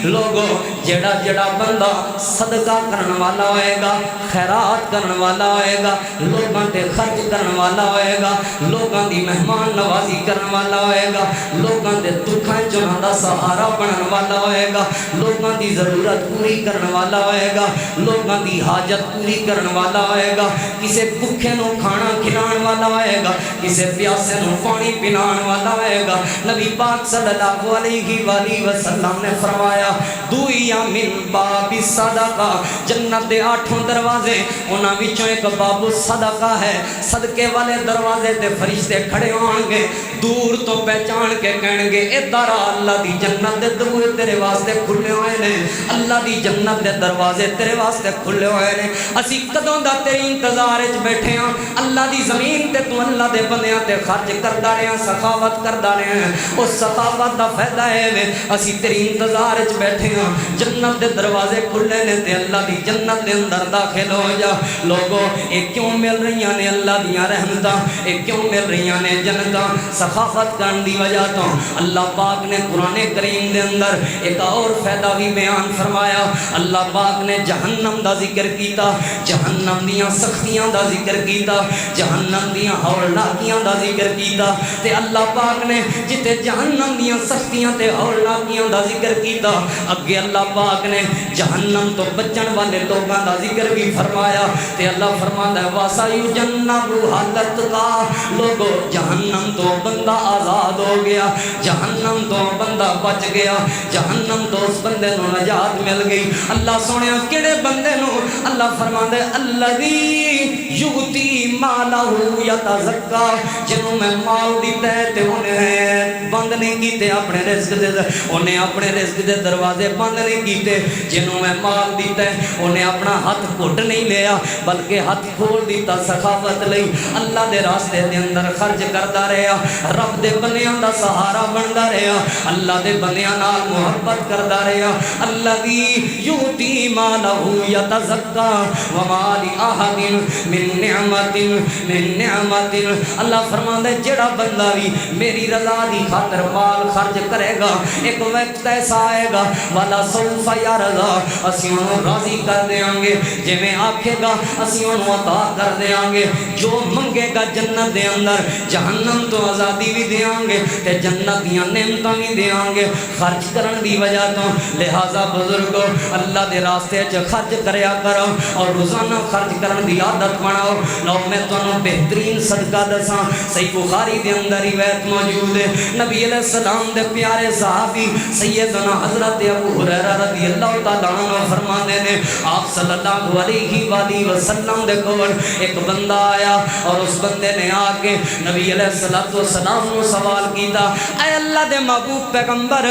لوگو جڑا بندہ صدقہ کرن والا ہوئے گا، خیرات کرن والا ہوئے گا، لوگاں تے خرچ کرن والا ہوئے گا، لوگاں دی مہمان نوازی کرن والا ہوئے گا، لوگاں دے دکھاں چناں دا سہارا بنن والا ہوئے گا، لوگاں دی ضرورت پوری کرن والا ہوئے گا، لوگاں دی حاجت پوری کرن والا ہوئے گا، کسے بھوکے نو کھانا کھلان والا ہوئے گا، کسے پیاسے نو پانی پلان والا ہوئے گا۔ نبی پاک صلی اللہ علیہ وآلہ وسلم نے فرمایا دویا من باب الصدقہ، جنت دے 8 دروازے انہاں وچوں ایک باب الصدقہ ہے، صدقے والے دروازے تے فرشتے کھڑے ہون گے، دور تو پہچان کے کہن گے اے دارا اللہ دی جنت دے دروازے تیرے واسطے کھلے ہوئے نے، اللہ دی جنت دے دروازے تیرے واسطے کھلے ہوئے نے، اسی کدوں دا تیری انتظار وچ بیٹھے ہاں، اللہ دی زمین تے تو اللہ دے بندیاں تے خرچ کردا رہے ہاں، سخاوت کردا رہے ہیں، اس سخاوت دا فائدہ ہے اسی تیری انتظار وچ بیٹھے ہاں، جنت دے دروازے کھلے نے تے اللہ دی جنت دے اندر داخل ہو جا۔ لوگوں اے کیوں مل رہی نے اللہ دیاں رحمتاں، اے کیوں مل رہی نے جنتاں؟ سخاوت کرن دی وجہ تو اللہ پاک نے قرآن کریم دے اندر ایک اور فائدہ بھی بیان فرمایا، اللہ پاک نے جہنم دا ذکر کیتا، جہنم دیاں سختیاں دا ذکر کیتا، جہنم دیاں ہولناکیاں دا ذکر کیتا، تے اللہ پاک نے جتے جہنم دیاں سختیاں تے ہولناکیاں دا ذکر کیتا، اگے اللہ پاک نے جہنم تو بچن والے لوگاں دا ذکر بھی فرمایا، تے اللہ فرماتا ہے وَسَيُجَنَّبُهَا الْأَتْقَى، لوگو جہنم تو بندہ آزاد ہو گیا، جہنم تو بندہ بچ گیا، جہنم تو اس بندے نو نجات مل گئی۔ اللہ سونے کیڑے بندے نو؟ اللہ فرماتا ہے الَّذِي يُؤْتِي مَالَهُ يَتَزَكَّى، جنہوں میں مال دیتا ہے تے انہیں بند نہیں کیتے اپنے رزق دے، انہیں اپنے رزق دے دروازے بند نہیں کیتے، جنہوں میں مال دیتا ہے انہیں اپنا ہاتھ گھٹ نہیں لیا بلکہ ہاتھ کھول دیتا سخاوت لئی، اللہ دے راستے دے اندر خرچ کردا رہیا، رب دے بندیاں دا سہارا بندا رہیا، اللہ دے بندیاں نال محبت کردا رہیا۔ الذی یؤتی مالہ یتزکا وما لأحد من نعمت اللہ فرماندا ہے جڑا بندہ بھی میری رضا دی خاطر مال خرچ کرے گا ایک وقت ایسا آئے گا والا سوف یرضا اسی انہوں راضی کر دیاں گے جویں آکھے گا اسی انہوں عطا کر دیاں گے جو منگے گا جنت دے اندر جہنم تو آزادی بھی دیاں گے تے جنت دیاں نعمتاں بھی دیاں گے خرچ کرن دی وجہ تو لہذا بزرگو اللہ دے راستے وچ خرچ کریا کرو اور روزانہ خرچ کرن دی عادت بناؤ لو میں تانوں بہترین صدقہ دساں صحیح بخاری دے اندر روایت موجود ہے نبی علیہ السلام دے پیارے صحابی سیدنا حضرت ابو ہریرہ رضی اللہ تعالی عنہ فرماندے نے آپ صلی اللہ علیہ وآلہ وسلم دے کول ایک بندہ آیا اور اس بندے نے آ کے نبی علیہ السلام کو سوال کیتا اے اللہ دے محبوب پیغمبر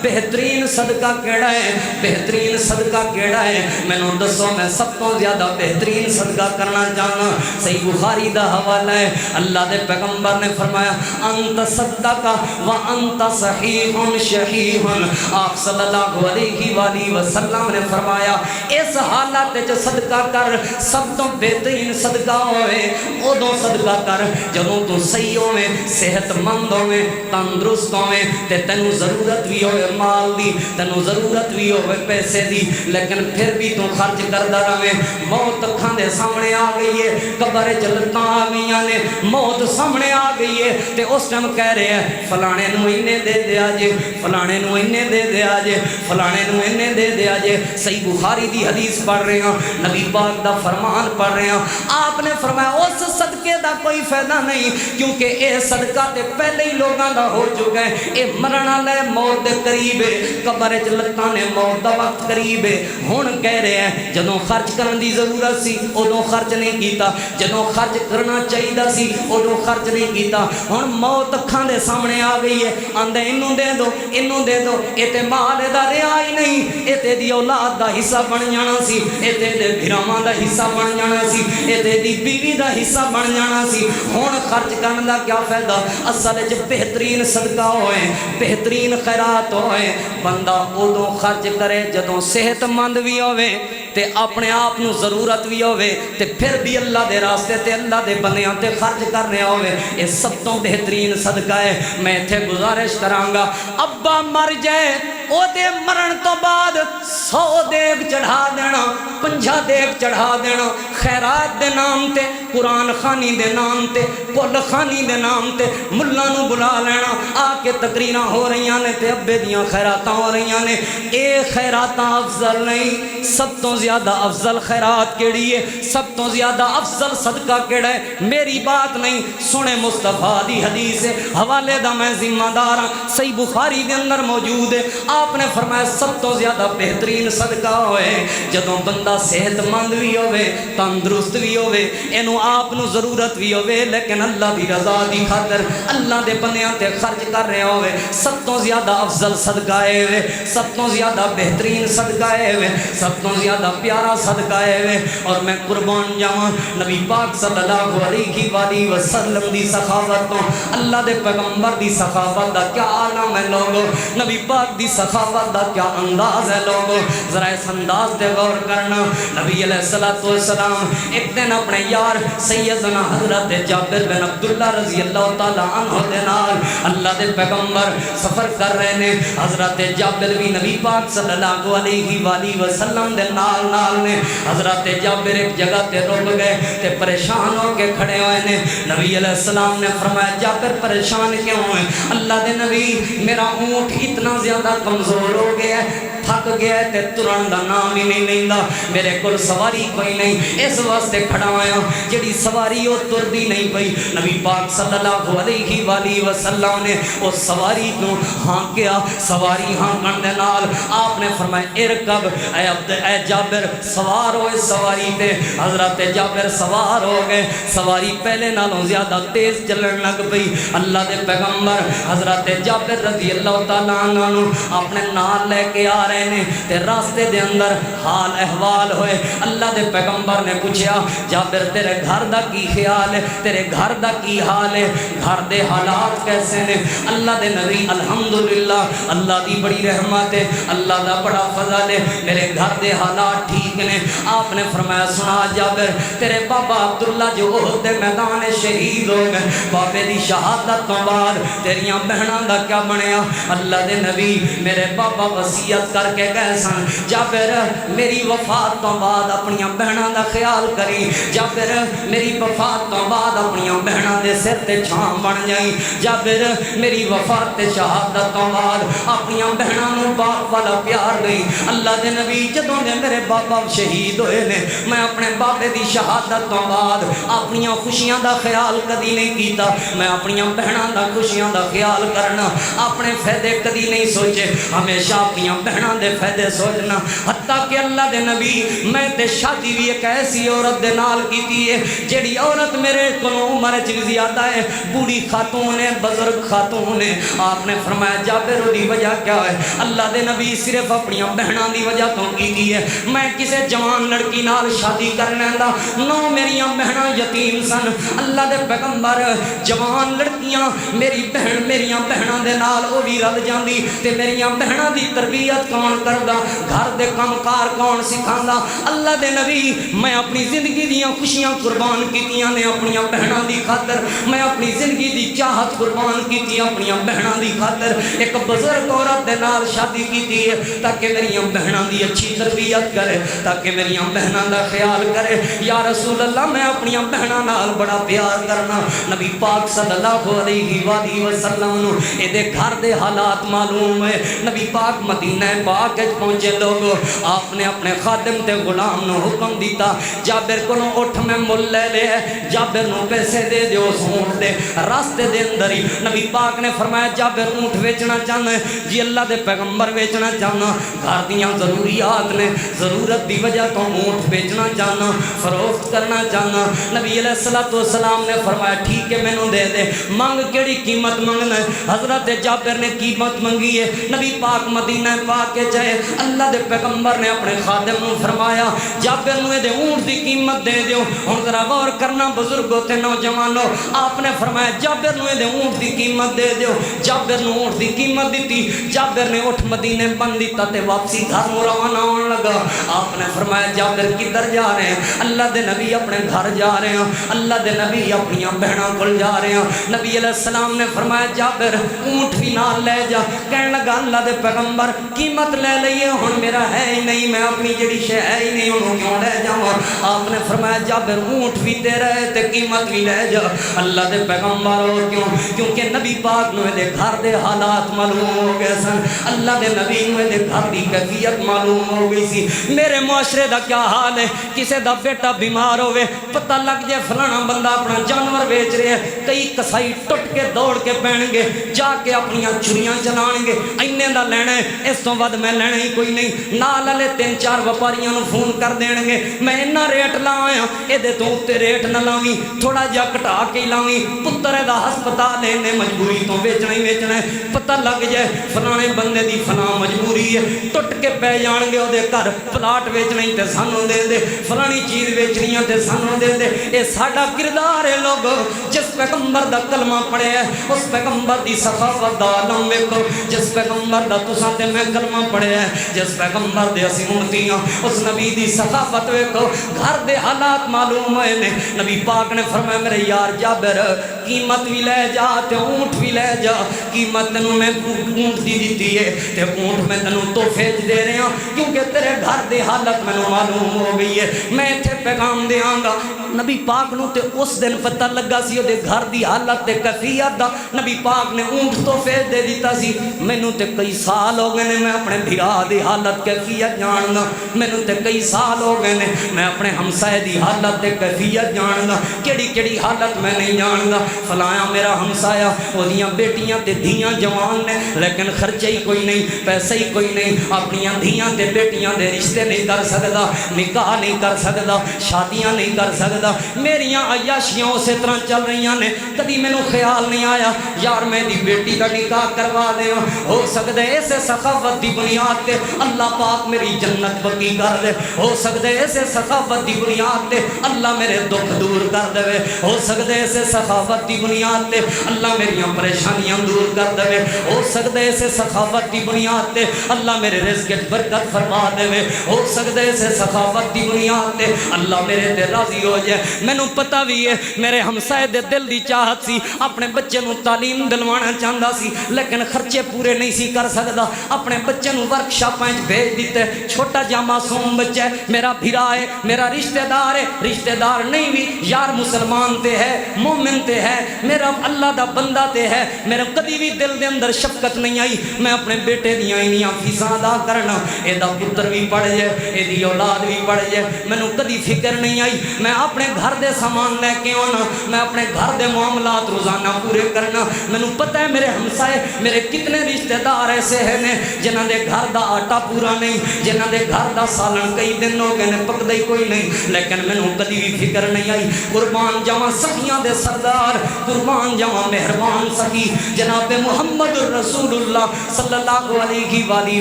بہترین صدقہ کیڑا ہے بہترین صدقہ کیڑا ہے مینوں دسو میں سب تو زیادہ بہترین صدقہ کرنا چاہنا صحیح بخاری دا حوالہ ہے اللہ دے پیغمبر نے فرمایا انت صدق وانت صحیح شحیح آپ صلی اللہ علیہ وآلہ وسلم نے فرمایا اس حالت وچ صدقہ کر سب تو بہترین صدقہ ہوئے ادوں صدقہ کر جدوں تو صحیح ہوے صحت مند ہوے تندرست ہوے تے تینوں ضرورت بھی ہوے مال دی تینوں ضرورت بھی ہوے پیسے دی لیکن پھر بھی تو خرچ کردا رہے موت اکھاں دے سامنے آ گئی ہے قبر جلتاں آ گئیاں نے موت سامنے آ گئی ہے تے اس ٹائم کہہ رہے ہیں فلانے نو اینے دے دیا جے فلانے نو اینے دے دیا جے فلانے نو اینے دے دیا جے صحیح بخاری دی حدیث پڑھ رہے ہیں نبی پاک دا فرمان پڑھ رہے ہیں آپ نے فرمایا اس صدقے دا کوئی فائدہ نہیں کیونکہ اے صدقہ تے پہلے ہی لوگاں دا ہو چکا ہے اے مرن والا موت دے قریب ہے قبر وچ لتاں نے موت دا وقت قریب ہے ہن کہہ رہے ہیں جدوں خرچ کرن دی ضرورت سی ادوں خرچ نہیں کیتا جدوں خرچ کرنا چاہیدا سی ادوں خرچ نہیں کیتا ہن موت اکھاں دے سامنے آ گئی ہے آندے اینوں دے دو اینوں دے دو اے تے مال دا رہا ہی نہیں اے تے دی اولاد دا حصہ بن جانا سی اے تے دے بھراواں دا حصہ بن جانا سی اے تے دی بیوی دا حصہ بن جانا سی ہن خرچ کرن دا کیا فائدہ اصل وچ بہترین صدقہ ہوئے بہترین خیرات ہوئے بندہ ادوں خرچ کرے جدوں صحت مند بھی ہوئے تے اپنے آپ نو ضرورت بھی ہوئے تے پھر بھی اللہ دے راستے تے اللہ دے بندیاں تے خرچ کرنے ہوئے یہ سب تو بہترین صدقہ ہے میں تھے گزارش کرانگا ابا مر جائے او دے مرن تو بعد 100 دیگ چڑھا دینا 50 دیگ چڑھا دینا خیرات دے نام تے قرآن خانی دے نام تے کل خانی دے نام تے ملہ نو بلا لینا آ کے تقریرہ ہو رہیاں نے تے ابے دیاں خیراتاں ہو رہیاں نے اے خیراتاں افضل نہیں سب تو زیادہ افضل خیرات کیڑی ہے سب تو زیادہ افضل صدقہ کیڑا ہے میری بات نہیں سنے مصطفیٰ دی حدیث ہے حوالے دا میں ذمہ دار ہاں صحیح بخاری دے اندر موجود ہے آپ نے فرمایا سب تو زیادہ بہترین صدقہ ہوئے جدوں بندہ صحت مند بھی ہوئے تندرست بھی ہوئے اینو آپ نو ضرورت بھی ہوئے لیکن اللہ دی رضا دی خاطر اللہ دے بندیاں تے خرچ کر رہے ہوئے سب تو زیادہ افضل صدقہ ہے سب تو زیادہ بہترین صدقہ ہے سب تو زیادہ پیارا صدقہ ہے اور میں قربان جاواں نبی پاک صلی اللہ علیہ وآلہ وسلم دی سخاوت تو اللہ دے پیغمبر دی سخاوت دا کیا عالم ہے لوگو نبی پاک دی سخاوت دا کیا انداز ہے لوگو ذرا اس انداز دے غور کرنا نبی علیہ السلام ایک دن اپنے یار سیدنا حضرت جابر بن عبداللہ رضی اللہ تعالیٰ عنہ دے نال اللہ دے پیغمبر سفر کر رہے نے حضرت جابر بھی نبی پاک صلی اللہ علیہ وآلہ وسلم دے نال نے حضرت جابر ایک جگہ تے رک گئے تے پریشان ہو کے کھڑے ہوئے نے نبی علیہ السلام نے فرمایا جابر پریشان کیوں ہے اللہ دے نبی میرا اونٹ اتنا زیادہ کمزور ہو گیا ہے تھک گیا ہے تے ترن دا نام ہی نہیں لیندا میرے کول سواری کوئی نہیں اس واسطے کھڑا ہویا جڑی سواری او تردی نہیں پئی نبی پاک صلی اللہ علیہ وآلہ وسلم نے اس سواری کو ہانکیا سواری ہانکن دے نال آپ نے فرمایا ارکب اے جابر سوار ہوئے سواری تے حضرت جابر سوار ہو گئے سواری پہلے نالوں زیادہ تیز چلن لگ پئی اللہ دے پیغمبر حضرت جابر رضی اللہ تعالیٰ عنہ اپنے نال لے کے آ رہے نے تے راستے دے اندر حال احوال ہوئے اللہ دے پیغمبر نے پوچھا جابر تیرے گھر دا کی خیال ہے تیرے گھر دا کی حال ہے گھر دے حالات کیسے نے اللہ دے نبی الحمدللہ اللہ دی بڑی رحمت ہے اللہ دا بڑا فضل ہے میرے گھر دے حالات ٹھیک نے آپ نے فرمایا سنا جابر تیرے بابا عبداللہ جو احد دے میدان شہید ہو گئے بابے دی شہادت تو بعد تیریاں بہناں دا کیا بنیا اللہ دے نبی میرے بابا وصیت کر کے گئے سن جابر میری وفات تو بعد اپنی بہناں دا خیال کری جابر میری وفات تو بعد اپنی بہناں دے سر تے چھاں بن جائیں جابر میری وفات تے شہادت تو بعد اپنی بہناں نوں باپ والا پیار دئی اللہ دے نبی جدوں دے میرے بابا شہید ہوئے نے میں اپنے بابے دی شہادت تو بعد اپنی خوشیاں دا خیال کدی نہیں کیتا میں اپنی بہناں دا خوشیاں دا خیال کرنا اپنے فائدے کدی نہیں سوچے ہمیشہ اپنی بہناں دے فائدے سوچنا حتیٰ کہ اللہ دے نبی میں تے شادی بھی ایک ایسی عورت دے نال کیتی ہے جیڑی عورت میرے کولوں عمر وچ زیادہ ہے بوڑھی خاتون ہے بزرگ خاتون ہے آپ نے فرمایا جابر دی وجہ کیا ہے اللہ دے نبی صرف اپنی بہناں دی وجہ تو کیتی ہے میں کسے جوان لڑکی نال شادی کر لیندا نو میریاں بہناں یتیم سن اللہ دے پیغمبر جوان لڑکیاں میریاں بہناں دے نال او بھی رل جاندی تے میریاں بہناں دی تربیت کون کردا گھر دے کم کار کون سکھاندا اللہ دے نبی میں اپنی زندگی دیاں خوشیاں قربان کیتیاں نے اپنی بہناں دی خاطر میں اپنی زندگی دی چاہت قربان کیتی اپنی بہناں دی خاطر ایک بزرگ عورت دے نال شادی کیتی ہے تاکہ میریاں بہناں دی اچھی تربیت کرے تاکہ میریاں بہناں دا خیال کرے یا رسول اللہ میں اپنی بہناں نال بڑا پیار کرنا نبی پاک صلی اللہ علیہ وآلہ وسلم نو اے دے گھر دے حالات معلوم ہے نبی پاک مدینہ پاک وچ پہنچے لوگ آپ نے اپنے خادم تے غلام نو حکم دیتا جابر کولوں اٹھ میں مل لے لے جابر نو پیسے دے دیو اس اونٹ دے راستے دے اندر ہی نبی پاک نے فرمایا جابر اونٹ بیچنا چاہنا ہے جی اللہ دے پیغمبر بیچنا چاہنا گھر دیاں ضروریات نے ضرورت دی وجہ تو اونٹ بیچنا چاہنا فروخت کرنا چاہنا نبی علیہ السلام نے فرمایا ٹھیک ہے مینوں دے دے مانگ کیڑی قیمت منگنا ہے حضرت جابر نے قیمت منگی ہے نبی پاک مدینہ پاک کے جائے اللہ دے پیغمبر نے اپنے خادم نو فرمایا جابر نو دے اونٹ دی قیمت دے دیو ہن ذرا غور کرنا بزرگوں تے نوجوانوں آپ نے فرمایا جابر نو دے اونٹ دی قیمت دے دیو جابر نو اونٹ دی قیمت دیتی جابر نے اٹھ مدینے بن دیتا تے واپسی گھر نو روانہ ہون لگا آپ نے فرمایا جابر کدھر جا رہے ہیں اللہ دے نبی اپنے گھر جا رہے ہیں اللہ دے نبی اپنی بہناں کول جا رہے ہیں نبی علیہ السلام نے فرمایا جابر اونٹ بھی نال لے جا کہنے لگا اللہ دے پیغمبر قیمت لے لئیے ہن میرا ہے ہی نہیں میں اپنی جڑی شے ہے ہی نہیں انہوں کیوں لے جاواں آپ نے فرمایا جابر اونٹ بھی تیرا ہے تے قیمت بھی لے جا اللہ دے پیغمبر اور کیونکہ نبی پاک نو دے گھر دے حالات معلوم ہو گئے سن اللہ دے نبی نو دے گھر دی کیفیت معلوم ہو گئی سی میرے معاشرے دا کیا حال ہے کسے دا بیٹا بیمار ہوئے پتہ لگ جائے فلانا بندہ اپنا جانور بیچ رہے ہیں کئی کسائی ٹٹ کے دوڑ کے پہن گے جا کے اپنی چڑیاں چلان گے اینے دا لینا ہے اس تو بعد میں لینا ہی کوئی نہیں نال والے 3-4 وپاریاں نو فون کر دین گے میں اتنا ریٹ لایا اے دے تو تے ریٹ نہ لاویں تھوڑا جا گھٹا کے لاویں پتر دا ہسپتال نے مجبوری تو بیچنا ہی بیچنا ہے پتہ لگ جائے فلانے بندے دی فلاں مجبوری ہے ٹٹ کے پہ جان گے او دے گھر پلاٹ بیچنا ہی تے سانوں دے دے فلانی چیز بیچنی تے سانوں دے دے اے ساڈا کردار ہے لوگ جس پیغمبر دا کلمہ پڑھے ہے اس پیغمبر دی سخاوت دا عالم ویکھو جس پیغمبر دا تساں تے میں کلمہ پڑھے ہے جس پیغمبر دے اسی امتیاں اس نبی دی سخاوت ویکھو گھر دے حالات معلوم ہوئے نے نبی پاک نے فرمایا میرے یار جابر قیمت بھی لے جا تے اونٹ بھی لے جا قیمت تینوں میں اونٹ دی دیتی ہے تے اونٹ میں تینوں تحفے دے رہے ہیں کیونکہ تیرے گھر دی حالت میں معلوم ہو گئی ہے میں ایتھے پیغام دیاں گا نبی پاک نو تے اس دن پتہ لگا سی او دے گھر دی حالت تے کیفیت دا نبی پاک نے اونٹ تحفے دے دیتا سی مینوں تے کئی سال ہو گئے نے میں اپنے بھرا دی حالت کیفیت جاننا مینوں تے کئی سال ہو گئے نے میں اپنے ہمسائے دی حالت تے کیفیت جاننا کیڑی حالت میں نہیں جاندا فلایا میرا ہمسایا او دیاں بیٹیاں تے دھیاں جوان نے لیکن خرچہ ہی کوئی نہیں پیسے ہی کوئی نہیں اپنی دھیاں تے بیٹیاں دے رشتے نہیں کر سکدا نکاح نہیں کر سکدا شادیاں نہیں کر سکدا سکتا میریاں عیاشیاں اسی طرح چل رہی نے کدی مینوں خیال نہیں آیا یار میں دی بیٹی دا نکاح کروا دیاں ہو سکتا ہے اسے سخاوت دی بنیاد تے اللہ پاک میری جنت پکی کر دے ہو سکتا ہے اسے سخاوت دی بنیاد تے اللہ میرے دکھ دور کر دے ہو سکتا ہے اسے سخاوت دی بنیاد تے اللہ میریاں پریشانیاں دور کر دے ہو سکتا ہے اسے سخاوت دی بنیاد تے اللہ میرے رزق وچ برکت فرما دے ہو سکتا ہے اسے سخاوت دی بنیاد تے اللہ میرے تے راضی ہو جائے مینوں پتہ بھی ہے میرے ہمسائے دے دل دی چاہت سی اپنے بچے نوں تعلیم دلوانا چاہندا سی لیکن خرچے پورے نہیں سی کر سکدا اپنے بچے نوں ورکشاپاں وچ بھیج دتے چھوٹا جا معصوم بچہ ہے میرا بھرا ہے میرا رشتہ دار ہے رشتہ دار نہیں بھی یار مسلمان تے ہے مومن تے ہے میرا اللہ دا بندہ تے ہے میرے کدی بھی دل دے اندر شفقت نہیں آئی میں اپنے بیٹے دیاں انیاں فیساں ادا کرنا اے دا پتر بھی پڑھ جائے اے دی اولاد بھی پڑھ جائے مینوں کدی فکر نہیں آئی میں اپنے گھر دے سامان لے کے آنا میں اپنے گھر دے معاملات روزانہ پورے کرنا مینوں پتہ ہے میرے ہمسائے میرے کتنے رشتہ دار ایسے ہیں جنہاں دے گھر دا آٹا پورا نہیں جنہاں دے گھر دا سالن کئی دن ہو گئے نے پکدا ہی کوئی نہیں لیکن مینوں کدی بھی فکر نہیں آئی قربان جاواں سخیاں دے سردار قربان جاواں مہربان سخی جناب محمد رسول اللہ صلی اللہ علیہ وآلہ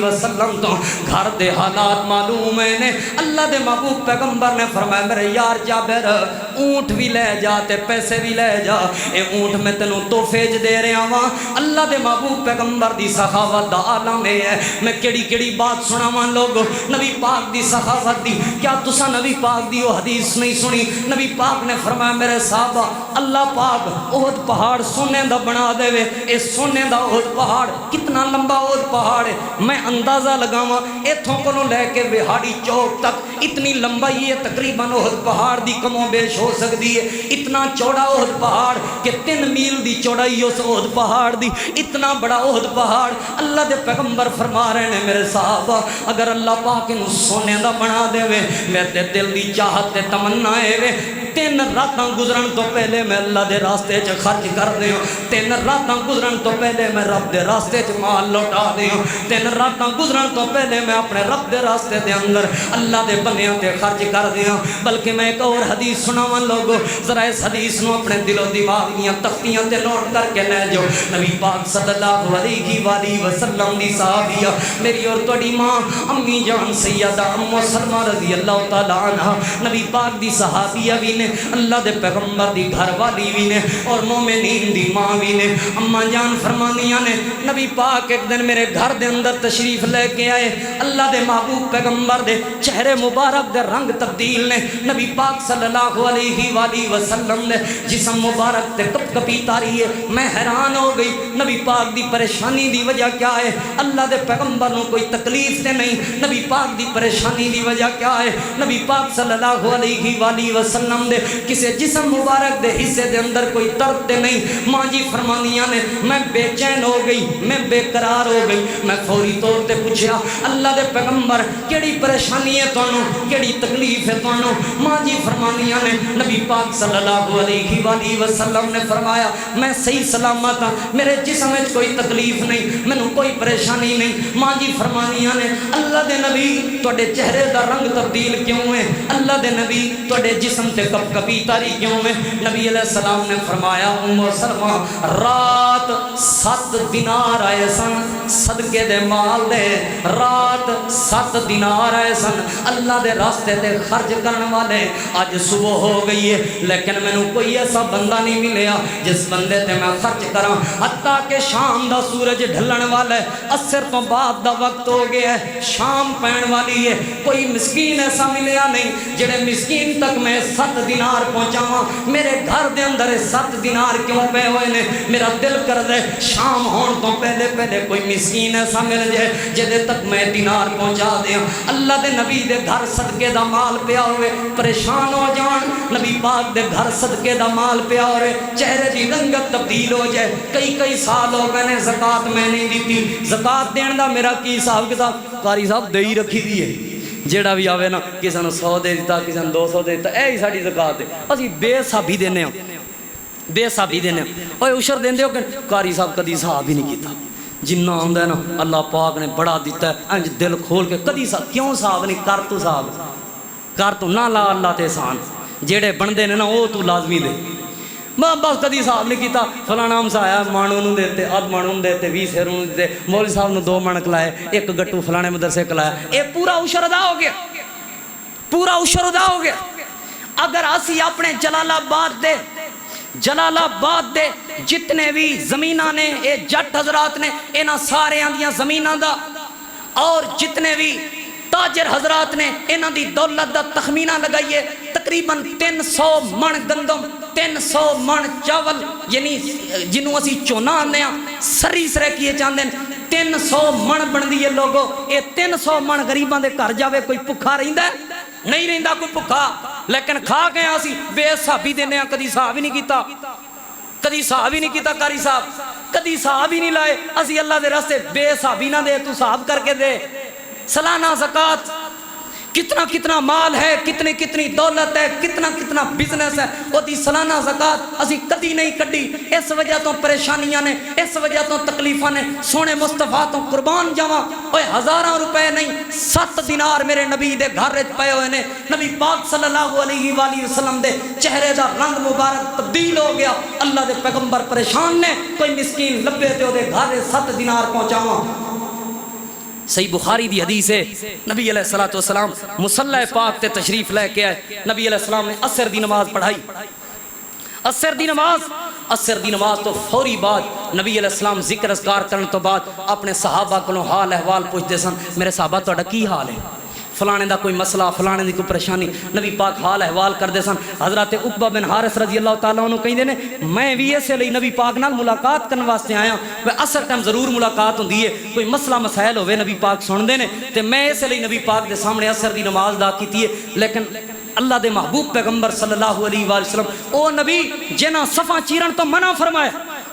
وسلم تو گھر دے حالات معلوم ہیں اللہ دے محبوب پیغمبر نے فرمایا میرے یار جابر اونٹ بھی لے جا تے پیسے بھی لے جا اے اونٹ میں تینوں تحفے دے رہا ہاں اللہ دے محبوب پیغمبر دی سخاوت دا عالم ہے میں کیڑی بات سناواں لوگ نبی پاک دی سخاوت دی کیا تساں نبی پاک دی وہ حدیث نہیں سنی نبی پاک نے فرمایا میرے صحابہ اللہ پاک احد پہاڑ سونے دا بنا دے وے اے سونے دا احد پہاڑ کتنا لمبا احد پہاڑ ہے میں اندازہ لگاواں ایتھوں کولوں لے کے وہاڑی چوک تک اتنی لمبائی ہے تقریباً احد پہاڑ دی کم و بیش ہو سکتی ہے اتنا چوڑا احد پہاڑ کہ 3 میل دی چوڑائی اس احد پہاڑ دی اتنا بڑا احد پہاڑ اللہ دے پیغمبر فرما رہے ہیں میرے صحابہ اگر اللہ پاک انہوں سونے دا بنا دے وے میرے دل دی چاہت تے تمنا ہے وے 3 راتاں گزرن تو پہلے میں اللہ دے راستے چ خرچ کر دیوں 3 راتاں گزرن تو پہلے میں رب دے راستے چ مال لوٹا دیوں 3 راتاں گزرن تو پہلے میں اپنے رب دے راستے دے اندر اللہ دے بندیاں تے خرچ کر دیوں بلکہ میں ایک اور حدیث سناواں لوگو ذرا اس حدیث نو اپنے دل و دماغ دیاں تختیاں تے نوٹ کر کے لے جاؤ نبی پاک صلی اللہ علیہ وآلہ وسلم دی صحابیہ میری اور تہاڈی ماں امی جان سیدہ ام سلمہ رضی اللہ تعالی عنہا نبی پاک دی صحابیہ بھی نے اللہ دے پیغمبر دی گھر والی بھی نے اور مومنین دی ماں بھی نے اماں جان فرماندیاں نے نبی پاک ایک دن میرے گھر دے اندر تشریف لے کے آئے اللہ دے محبوب پیغمبر دے چہرے مبارک دے رنگ تبدیل نے نبی پاک صلی اللہ علیہ وآلہ وسلم نے جسم مبارک تے کپ کپی تاری ہے میں حیران ہو گئی نبی پاک دی پریشانی دی وجہ کیا ہے اللہ دے پیغمبر نو کوئی تکلیف تے نہیں نبی پاک دی پریشانی دی وجہ کیا ہے نبی پاک صلی اللہ علیہ وآلہ وسلم دے کسے جسم مبارک دے حصے دے اندر کوئی درد تے نہیں ماں جی فرمانیاں نے میں بے چین ہو گئی میں بے قرار ہو گئی میں فوری طور تے پوچھیا اللہ دے پیغمبر کیڑی پریشانی ہے تانوں کیڑی تکلیف ہے تانوں ماں جی فرمانیاں نے نبی پاک صلی اللہ علیہ وآلہ وسلم نے فرمایا میں صحیح سلامت ہاں میرے جسم وچ کوئی تکلیف نہیں مینوں کوئی پریشانی نہیں ماں جی فرمانیاں نے اللہ دے نبی تواڈے چہرے دا رنگ تبدیل کیوں ہے اللہ دے نبی تواڈے جسم تے کپ کپی تاری کیوں ہے نبی علیہ السلام نے فرمایا ام سلمہ رات 7 دینار آئے سن صدقے دے مال دے رات 7 دینار آئے سن اللہ دے راستے تے خرچ کرن والے اج صبح ہو گئی ہے لیکن مینوں کوئی ایسا بندہ نہیں ملیا جس بندے تے میں خرچ کراں حتیٰ کہ شام دا سورج ڈھلن والا ہے عصر تو بعد دا وقت ہو گیا ہے شام پین والی ہے کوئی مسکین ایسا ملیا نہیں جڑے مسکین تک میں 7 دینار پہنچاواں میرے گھر دے اندر 7 دینار کیوں پے ہوئے نے میرا دل کر دے شام ہون تو پہلے کوئی مسکین ایسا مل جائے جدے تک میں دینار پہنچا دیاں اللہ دے نبی دے گھر صدقے دا مال پیا ہوئے پریشان ہو جان نبی پاک دے گھر صدقے دا مال پیا ہوئے چہرے دی رنگت تبدیل ہو جائے کئی سال ہو گئے نے زکات میں نہیں دیتی زکات دین دا میرا کی حساب کتاب قاری صاحب دے ہی رکھی دی ہے جیڑا بھی آوے نا کسی نے 100 دے دیتا کسی نے 200 دے دیتا اے ہی ساڈی زکات ہے اسی بے حسابی دینے ہوں بے حسابی دینے اوے عشر دیندے ہو کہ قاری صاحب کدی حساب ہی نہیں کیتا جنہ آندا ہے نا اللہ پاک نے بڑا دیتا ہے انج دل کھول کے کدی کیوں حساب نہیں کر تو حساب کر تو نہ لا اللہ تے احسان جہے بنتے ہیں نا وہ تو لازمی دے. میں بس کدی حساب نہیں کیتا فلانا ہمسایا مانو نوں دیتے اد مانو نوں دیتے 20 سیر نوں دیتے مولوی صاحب نوں 2 من کلائے 1 گٹو فلانے مدرسے کلایا. یہ پورا عشر ادا ہو گیا, پورا عشر ادا ہو گیا. اگر اسی اپنے جلال آباد دے جتنے بھی زمیناں نے اے جٹ حضرات نے انہاں سارے دیاں زمیناں دا اور جتنے بھی تاجر حضرات نے انہاں دی دولت دا تخمینہ لگائیے تقریباً 300 من گندم 300 من چاول یعنی جنوں اسی چونا آنے ہیں سری سرے کیے چاندے 300 من بن دیئے لوگوں. اے 300 من غریبان دے کر جاوے کوئی پکھا رہندہ ہے نہیں رہندہ کوئی پکھا, لیکن کھا گئے اسی بے حسابی دینے ہیں. کدی حساب ہی نہیں کیتا, کدی حساب ہی نہیں کیتا کاری صاحب, کدی حساب ہی نہیں لائے. اسی اللہ دے راستے بے حسابی نہ دے تو حساب کر کے دے. سالانہ زکوٰۃ کتنا کتنا مال ہے, کتنی کتنی دولت ہے, کتنا کتنا بزنس ہے, وہ دی سالانہ زکوٰۃ اسی کدی نہیں کڈی. اس وجہ تو پریشانیاں نے, اس وجہ تو تکلیفاں نے. سونے مصطفیٰ تو قربان جاواں اوے ہزاراں روپے نہیں 7 دینار میرے نبی دے گھر وچ پئے ہوئے نے. نبی پاک صلی اللہ علیہ وآلہ وسلم دے چہرے دا رنگ مبارک تبدیل ہو گیا. اللہ دے پیغمبر پریشان نے, کوئی مسکین لبے تے او دے گھر 7 دینار پہنچاواں. صحیح بخاری دی حدیث ہے نبی علیہ السلام مصلی پاک تے تشریف لے کے آئے. نبی علیہ السلام نے عصر دی نماز پڑھائی. عصر دی نماز تو فوری بعد نبی علیہ السلام ذکر اذکار کرنے تو بعد اپنے صحابہ کو حال احوال پوچھتے سن. میرے صحابہ تہاڈا کی حال ہے, فلانے دا کوئی مسئلہ, فلانے دی کوئی پریشانی. نبی پاک حال احوال کرتے سن. حضرت عقبہ بن حارث رضی اللہ تعالیٰ عنہ کہندے نے میں بھی اسے لئی نبی پاک نال ملاقات کرنے واسطے آیا. وہ اثر ٹائم ضرور ملاقات ہوندی ہے, کوئی مسئلہ مسائل ہوئے نبی پاک سن دے نے تے میں اسے لئی نبی پاک دے سامنے اثر دی نماز ادا کیتی ہے. لیکن اللہ دے محبوب پیغمبر صلی اللہ علیہ وآلہ وسلم او نبی جنہاں صفاں چیرن تو منع فرمائے,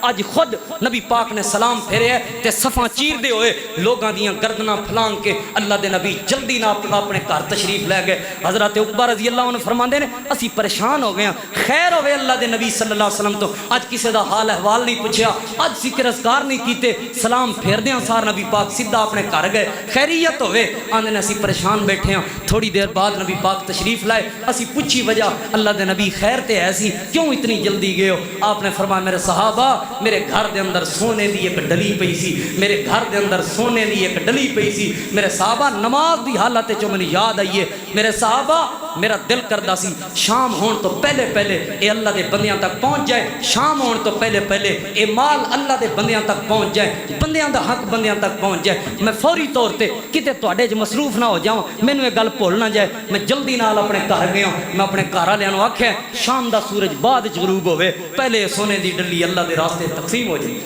آج خود نبی پاک نے سلام پھیرے ہے تے صفاں چیر دے ہوئے لوگاں دیاں گردناں پھلانگ کے اللہ دے نبی جلدی نہ اپنے گھر تشریف لے گئے. حضرت عقبہ رضی اللہ عنہ فرماندے نے اسی پریشان ہو گئے ہیں, خیر ہوئے اللہ دے نبی صلی اللہ علیہ وسلم تو آج کسی دا حال احوال نہیں پوچھیا, آج ذکر اذکار نہیں کیتے, سلام پھیر دیاں سار نبی پاک سیدھا اپنے گھر گئے. خیریت ہوئے آندے نے اسی پریشان بیٹھے ہیں. تھوڑی دیر بعد نبی پاک تشریف لائے. اسی پوچھی وجہ اللہ دے نبی خیر تے ایسی کیوں اتنی جلدی گئے ہو؟ آپ نے فرمایا میرے صحابہ میرے گھر دے اندر سونے دی ایک ڈلی پئی سی, میرے گھر دے اندر سونے دی ایک ڈلی پئی سی. میرے صحابہ نماز دی حالت جو میں یاد آئیے, میرے صحابہ میرا دل کردہ سی شام ہون تو پہلے پہلے اے اللہ دے بندیاں تک پہنچ جائے, شام ہون تو پہلے پہلے اے مال اللہ دے بندیاں تک پہنچ جائے, بندیاں دا حق بندیاں تک پہنچ جائے. میں فوری طور تے کتے تواڈے جو مصروف نہ ہو جاؤں, مینوں یہ گل بھول نہ جائے. میں جلدی نال اپنے گھر گیا. میں اپنے گھر والوں نوں آکھیا شام دا سورج بعد وچ غروب ہوے, پہلے سونے دی ڈلی اللہ دے راستے تقسیم ہو جائے.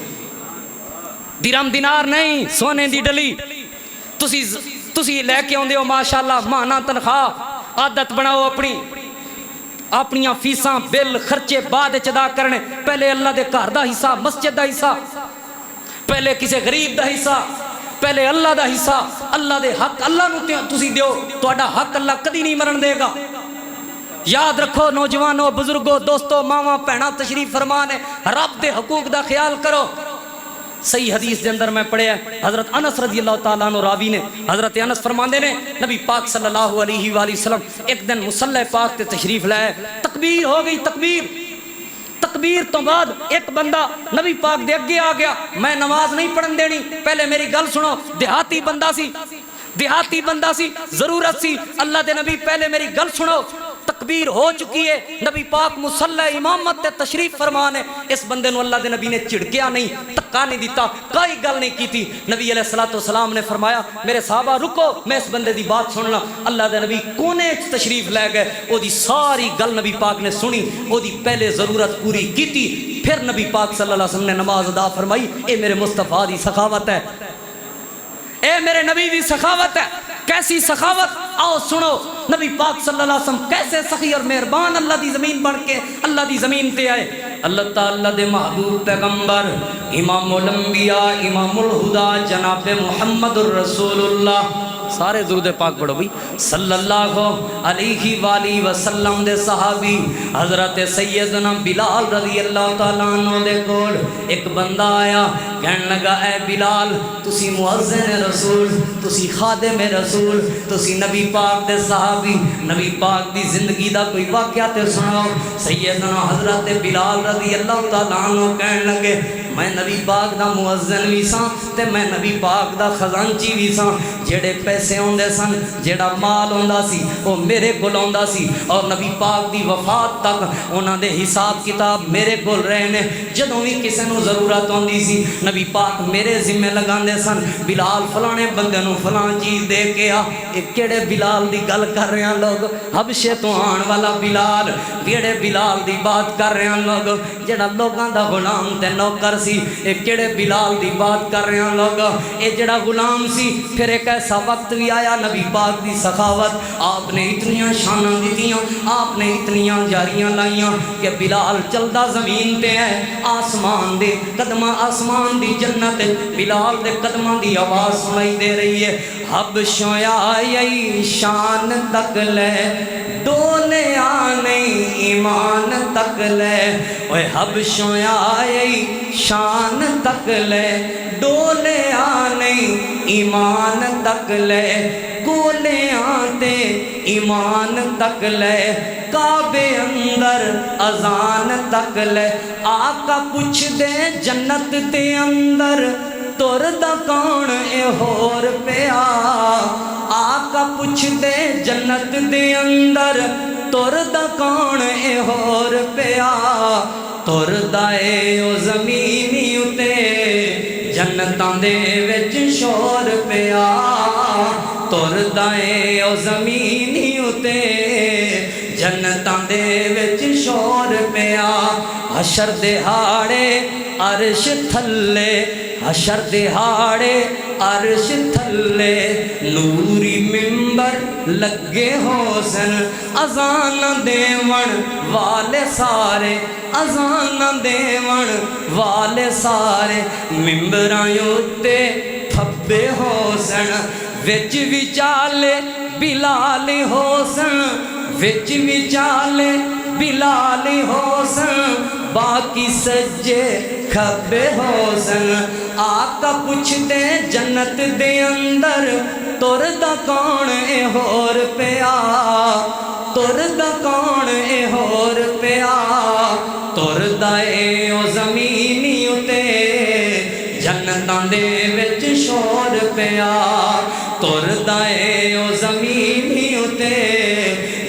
درم دینار نہیں, سونے دی ڈلی تسی لے کے آندے ہو ماشاءاللہ ماہانہ تنخواہ. عادت بناؤ اپنیاں فیساں بل خرچے بعد ادا کرنے, پہلے اللہ دے گھر دا حصہ, مسجد دا حصہ, پہلے کسی غریب دا حصہ, پہلے اللہ دا حصہ. اللہ دے حق اللہ نو تسی دیو, تہاڈا حق اللہ کدی نہیں مرن دے گا. یاد رکھو نوجوانوں, بزرگوں, دوستوں, ماواں بہناں تشریف فرما نے رب دے حقوق دا خیال کرو. صحیح حدیث دے اندر میں پڑھیا حضرت انس رضی اللہ تعالیٰ عنہ راوی نے, حضرت انس فرماندے نے نبی پاک صلی اللہ علیہ وآلہ وسلم ایک دن مصلی پاک تے تشریف لائے. تکبیر ہو گئی, تکبیر تو بعد ایک بندہ نبی پاک دے اگے آ گیا. میں نماز نہیں پڑھن دینی, پہلے میری گل سنو. دیہاتی بندہ سی, ضرورت سی. اللہ دے نبی پہلے میری گل سنو. تکبیر ہو چکی ہے, نبی پاک مصلی امامت تے تشریف فرمانے. اس بندے نو اللہ دے نبی نے چڑکیا نہیں, تکا نہیں دیتا, کوئی گل نہیں کی تھی. نبی علیہ السلام نے فرمایا میرے صحابہ رکو, میں اس بندے دی بات سننا. اللہ دے نبی کونے تشریف لے گئے, او دی ساری گل نبی پاک نے سنی, او دی پہلے ضرورت پوری کی تھی. پھر نبی پاک صلی اللہ علیہ وسلم نے نماز ادا فرمائی. اے میرے مصطفیٰ دی سخاوت ہے, اے میرے نبی دی سخاوت ہے. کیسی سخاوت, آؤ سنو. نبی پاک صلی اللہ علیہ وسلم کیسے سخی اور مہربان اللہ دی زمین بن کے اللہ دی زمین تے آئے. اللہ تعالیٰ دے محبوب پیغمبر امام الانبیاء امام الہدا جناب محمد الرسول اللہ سارے درود پاک پڑھو بھئی صلی اللہ علیہ وآلہ وسلم دے صحابی حضرت سیدنا بلال رضی اللہ تعالیٰ عنہ دے کول ایک بندہ آیا کہنے لگا اے بلال تسی مؤذن رسول تسی خادم رسول تسی نبی پاک دے صحابی نبی پاک دی زندگی دا کوئی واقعہ تے سناؤ سیدنا حضرت بلال رضی اللہ تعالیٰ عنہ کہنے لگے میں نبی پاک دا مؤذن بھی ساں تے میں نبی پاک دا خزانچی بھی ساں جڑے پیسے ہوندے سن جڑا مال ہوندا سی وہ میرے کول ہوندا سی اور نبی پاک دی وفات تک انہاں دے حساب کتاب میرے کول رہنے جدوں بھی کسے نوں ضرورت ہوندی سی نبی پاک میرے ذمہ لگاندے سن بلال فلانے بندے نوں فلاں چیز دے کے آ کیڑے بلال دی گل کر رہے ہیں لوگ حبشے تو آن والا بلال کیڑے بلال دی بات کر رہے ہیں لوگ جڑا لوگاں دا غلام تے نوکر سی اے کیڑے بلال دی بات کر رہے ہیں لوگ اے جڑا غلام سی پھر ایک ایسا وقت بھی آیا نبی پاک دی سخاوت آپ نے اتنیاں شاناں دیتیاں آپ نے اتنیاں جاریاں لائیاں کہ بلال چلدا زمین تے ہے آسمان دے قدمہ آسمان دی جنت بلال دے قدمہ دی آواز سنائی دے رہی ہے حبشوں آئی شان تک لے ڈولے آنے ایمان تک لے اوے حبشوں آئی شان تک لے ڈولے آنے ایمان تک لے گولے آتے ایمان تک لے کعبے اندر اذان تک لے آقا پوچھ دے جنت تے اندر تردا کون اے ہور پیا آقا پوچھ دے جنت دے اندر تردا کون اے ہور پیا تردا اے او زمینی اتے جنتاں دے وچ شور پیا تردا اے او زمینی اتے جنتاں دے وچ شور پیا حشر دہاڑے عرش تھلے حشر دہاڑے عرش تھلے نوری ممبر لگے حسن اذان دیون والے سارے اذان دیون والے سارے ممبراں اُتے تھبے حسن وچ وچالے بلال حسن وچ وچالے بلال حسن باقی سجے کھبے حسن آقا پوچھ دے جنت دے اندر تردا کون اے ہور پیا تردا کون اے ہور پیا تردا اے او زمینی اتے جنتاں دے وچ شور پیا تردا اے او زمینی اتے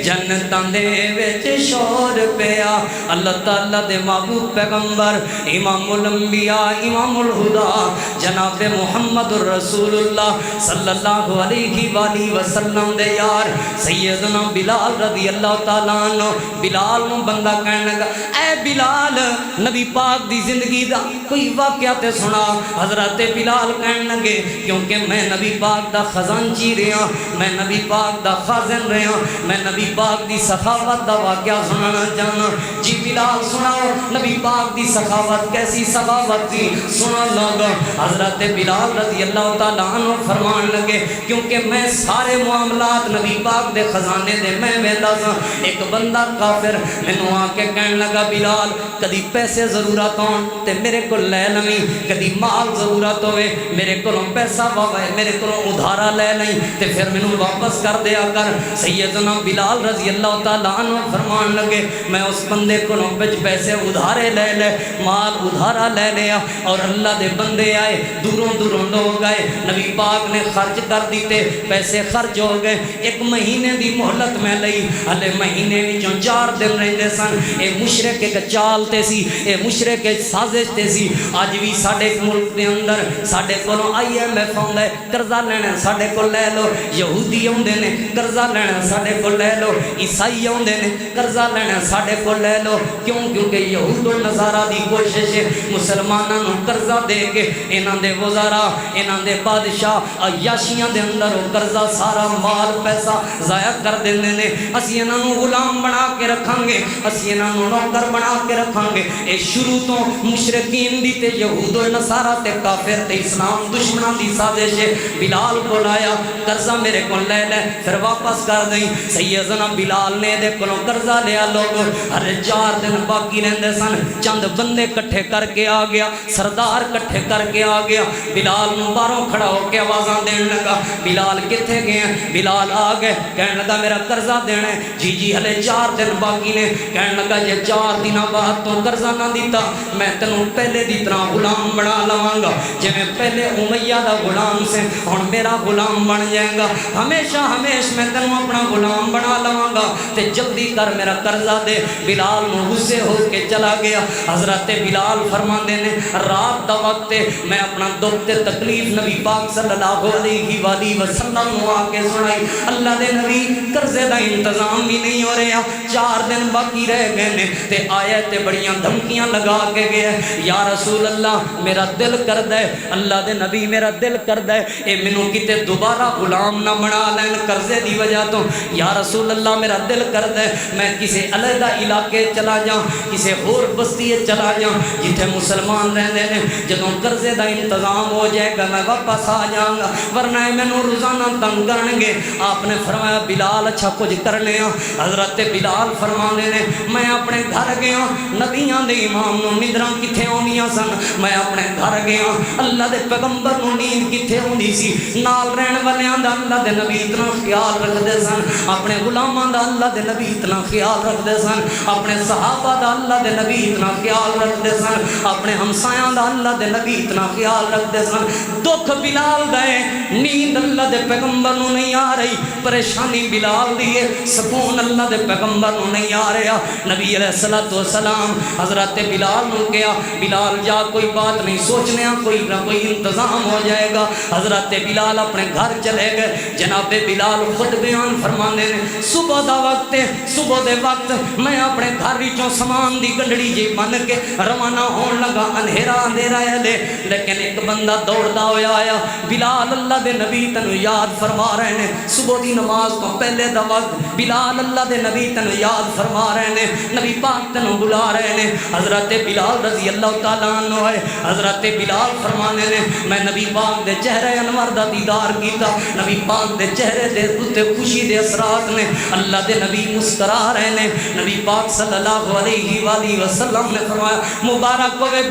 جنتاں دے وچ شور پیا اللہ تعالیٰ دے محبوب پیغمبر امام الانبیاء امام الہدیٰ جناب محمد الرسول اللہ صلی اللہ علیہ وآلہ وسلم دے یار سیدنا بلال رضی اللہ تعالیٰ عنہ بلال نو بندہ کہنے لگا اے بلال نبی پاک دی زندگی دا کوئی واقعہ تے سنا حضرت بلال کہنے لگے کیونکہ میں نبی پاک دا خزانچی رہا میں نبی پاک دا خازن رہا میں نبی پاک دی سخاوت دا واقعہ سنانا چاہنا جی بلال سناؤ نبی پاک دی سخاوت کیسی سخاوت تھی سنا لوگا حضرت بلال رضی اللہ تعالیٰ عنہ فرمان لگے کیونکہ میں سارے معاملات نبی پاک دے خزانے دے میں ویندا سا ایک بندہ کافر مینوں آ کے کہن لگا بلال کدی پیسے ضرورت ہون تے میرے کو لے لویں کدی مال ضرورت ہوئے میرے کو پیسہ واوے میرے کو ادھارا لے لیں تے پھر مینوں واپس کر دیا کر سیدنا بلال رضی اللہ تعالیٰ عنہ فرمان لگے میں اس بندے کو بچ پیسے ادھارے لے لے مال ادھارا لے لیا اور اللہ دے بندے آئے دوروں دوروں لوگ آئے نبی پاک نے خرچ کر دیتے پیسے خرچ ہو گئے ایک مہینے دی مہلت میں لئی ہلے مہینے وچوں 4 دن رہندے سن اے مشرک ایک چال تے سی اے مشرک ایک سازش تے سی اج بھی ساڈے ملک دے اندر ساڈے کولوں IMF آوندا ہے قرضہ لینا ساڈے کول لے لو یہودی آوندے نے قرضہ لینا ساڈے کول لے لو عیسائی آوندے نے قرضہ لینا ساڈے کول لے لو کیوں کیونکہ یہود و نصارا دی کوشش ہے مسلماناں نوں قرضہ دے کے انہاں انہاں دے وزراء انہاں دے بادشاہ عیاشیاں دے اندر وہ قرضہ سارا مال پیسہ ضائع کر دیندے نے اسی انہاں نو غلام بنا کے رکھاں گے اسی انہاں نو نوکر بنا کے رکھاں گے اے شروع تو مشرکین دی تے یہود و نصارا تے کافر تے اسلام دشمناں دی سازش ہے بلال کو لایا قرضہ میرے کو لے لے پھر واپس کر دیں سیدنا بلال نے دے کلوں قرضہ لیا لوگ ہر 4 دن باقی رہندے سن چند بندے کٹھے کر کے آ گیا سردار کٹھے کر کے آ گیا بلال نو باہروں کھڑا ہو کے آوازاں دین لگا بلال کتھے گئے ہیں بلال آ گئے کہنے لگا میرا قرضہ دینا ہے جی ہلے 4 دن باقی نے کہنے لگا یہ 4 دنوں بعد تو قرضہ نہ دیتا میں تینوں پہلے دی طرح غلام بنا لواں گا جے میں پہلے امیہ دا غلام سے ہن میرا غلام بن جائے گا ہمیشہ میں تینوں اپنا غلام بنا لواں گا تے جلدی کر میرا قرضہ دے بلال نو غصے ہو کے چلا گیا حضرت بلال فرماندے نے رات دا وقت میں اپنا دکھ تے تکلیف نبی پاک صلی اللہ علیہ وآلہ وسلم نو آ کے سنائی اللہ دے نبی قرضے دا انتظام بھی نہیں ہو رہا 4 دن باقی رہ گئے نے تے آئے تے بڑیاں دھمکیاں لگا کے گئے یا رسول اللہ میرا دل کردا ہے اللہ دے نبی میرا دل کردا ہے اے مینوں کتے دوبارہ غلام نہ بنا لین قرضے دی وجہ تو یا رسول اللہ میرا دل کردا ہے میں کسی علیحدہ علاقے چلا جاؤں کسی اور بستی چلا جاؤں جتھے مسلمان رہندے نے جدوں قرضے دا انتظام ہو جائے گا میں واپس آ جاؤں گا ورنہ مینوں روزانہ تنگ کرن گے آپ نے فرمایا بلال اچھا کچھ کرنے حضرت بلال فرمانے نے میں اپنے گھر گیا نبیاں دے امام نو ندراں کتھے ہوندیاں سن میں اپنے گھر گیا اللہ دے پیغمبر نو نیند کتھے ہوندی سی نال رہن والیاں دا اللہ دے نبی اتنا خیال رکھدے سن اپنے غلاماں دا اللہ دے نبی اتنا خیال رکھدے سن اپنے صحابہ دا اللہ دے نبی اتنا خیال رکھدے سن اپنے ہمسایاں دا اللہ دے نبی اتنا خیال رکھدے سن دکھ بلال دا ہے نیند اللہ دے پیغمبر نو نہیں آ رہی پریشانی بلال دی ہے سکون اللہ دے پیغمبر نو نہیں آ رہا نبی علیہ الصلوۃ والسلام حضرت بلال نو کہا بلال جا کوئی بات نہیں سوچنے کوئی نہ کوئی انتظام ہو جائے گا حضرت بلال اپنے گھر چلے گئے جناب بلال خود بیان فرمانے نے صبح دا وقت صبح دے وقت میں اپنے گھر وچوں سامان دی گنڈڑی جی من کے روانہ ہون لگا اندھیرا ہے لیکن ایک بندہ دوڑدا ہویا آیا بلال اللہ دے نبی تینوں یاد فرما رہے نے صبح دی نماز تو پہلے دا وقت بلال اللہ دے نبی تینوں یاد فرما رہے نے نبی پاک تینوں بلا رہے نے حضرت بلال رضی اللہ تعالیٰ عنہ ہے حضرت بلال فرمانے نے میں نبی پاک دے چہرے انور دا دیدار کیتا نبی پاک دے چہرے دے اتے خوشی دے اثرات نے اللہ دے نبی مسکرا رہے نے نبی پاک صلی اللہ علیہ وآلہ وسلم نے فرمایا مبارک ہوئے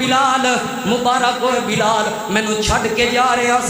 بلال مینوں چھڈ کے جا رہا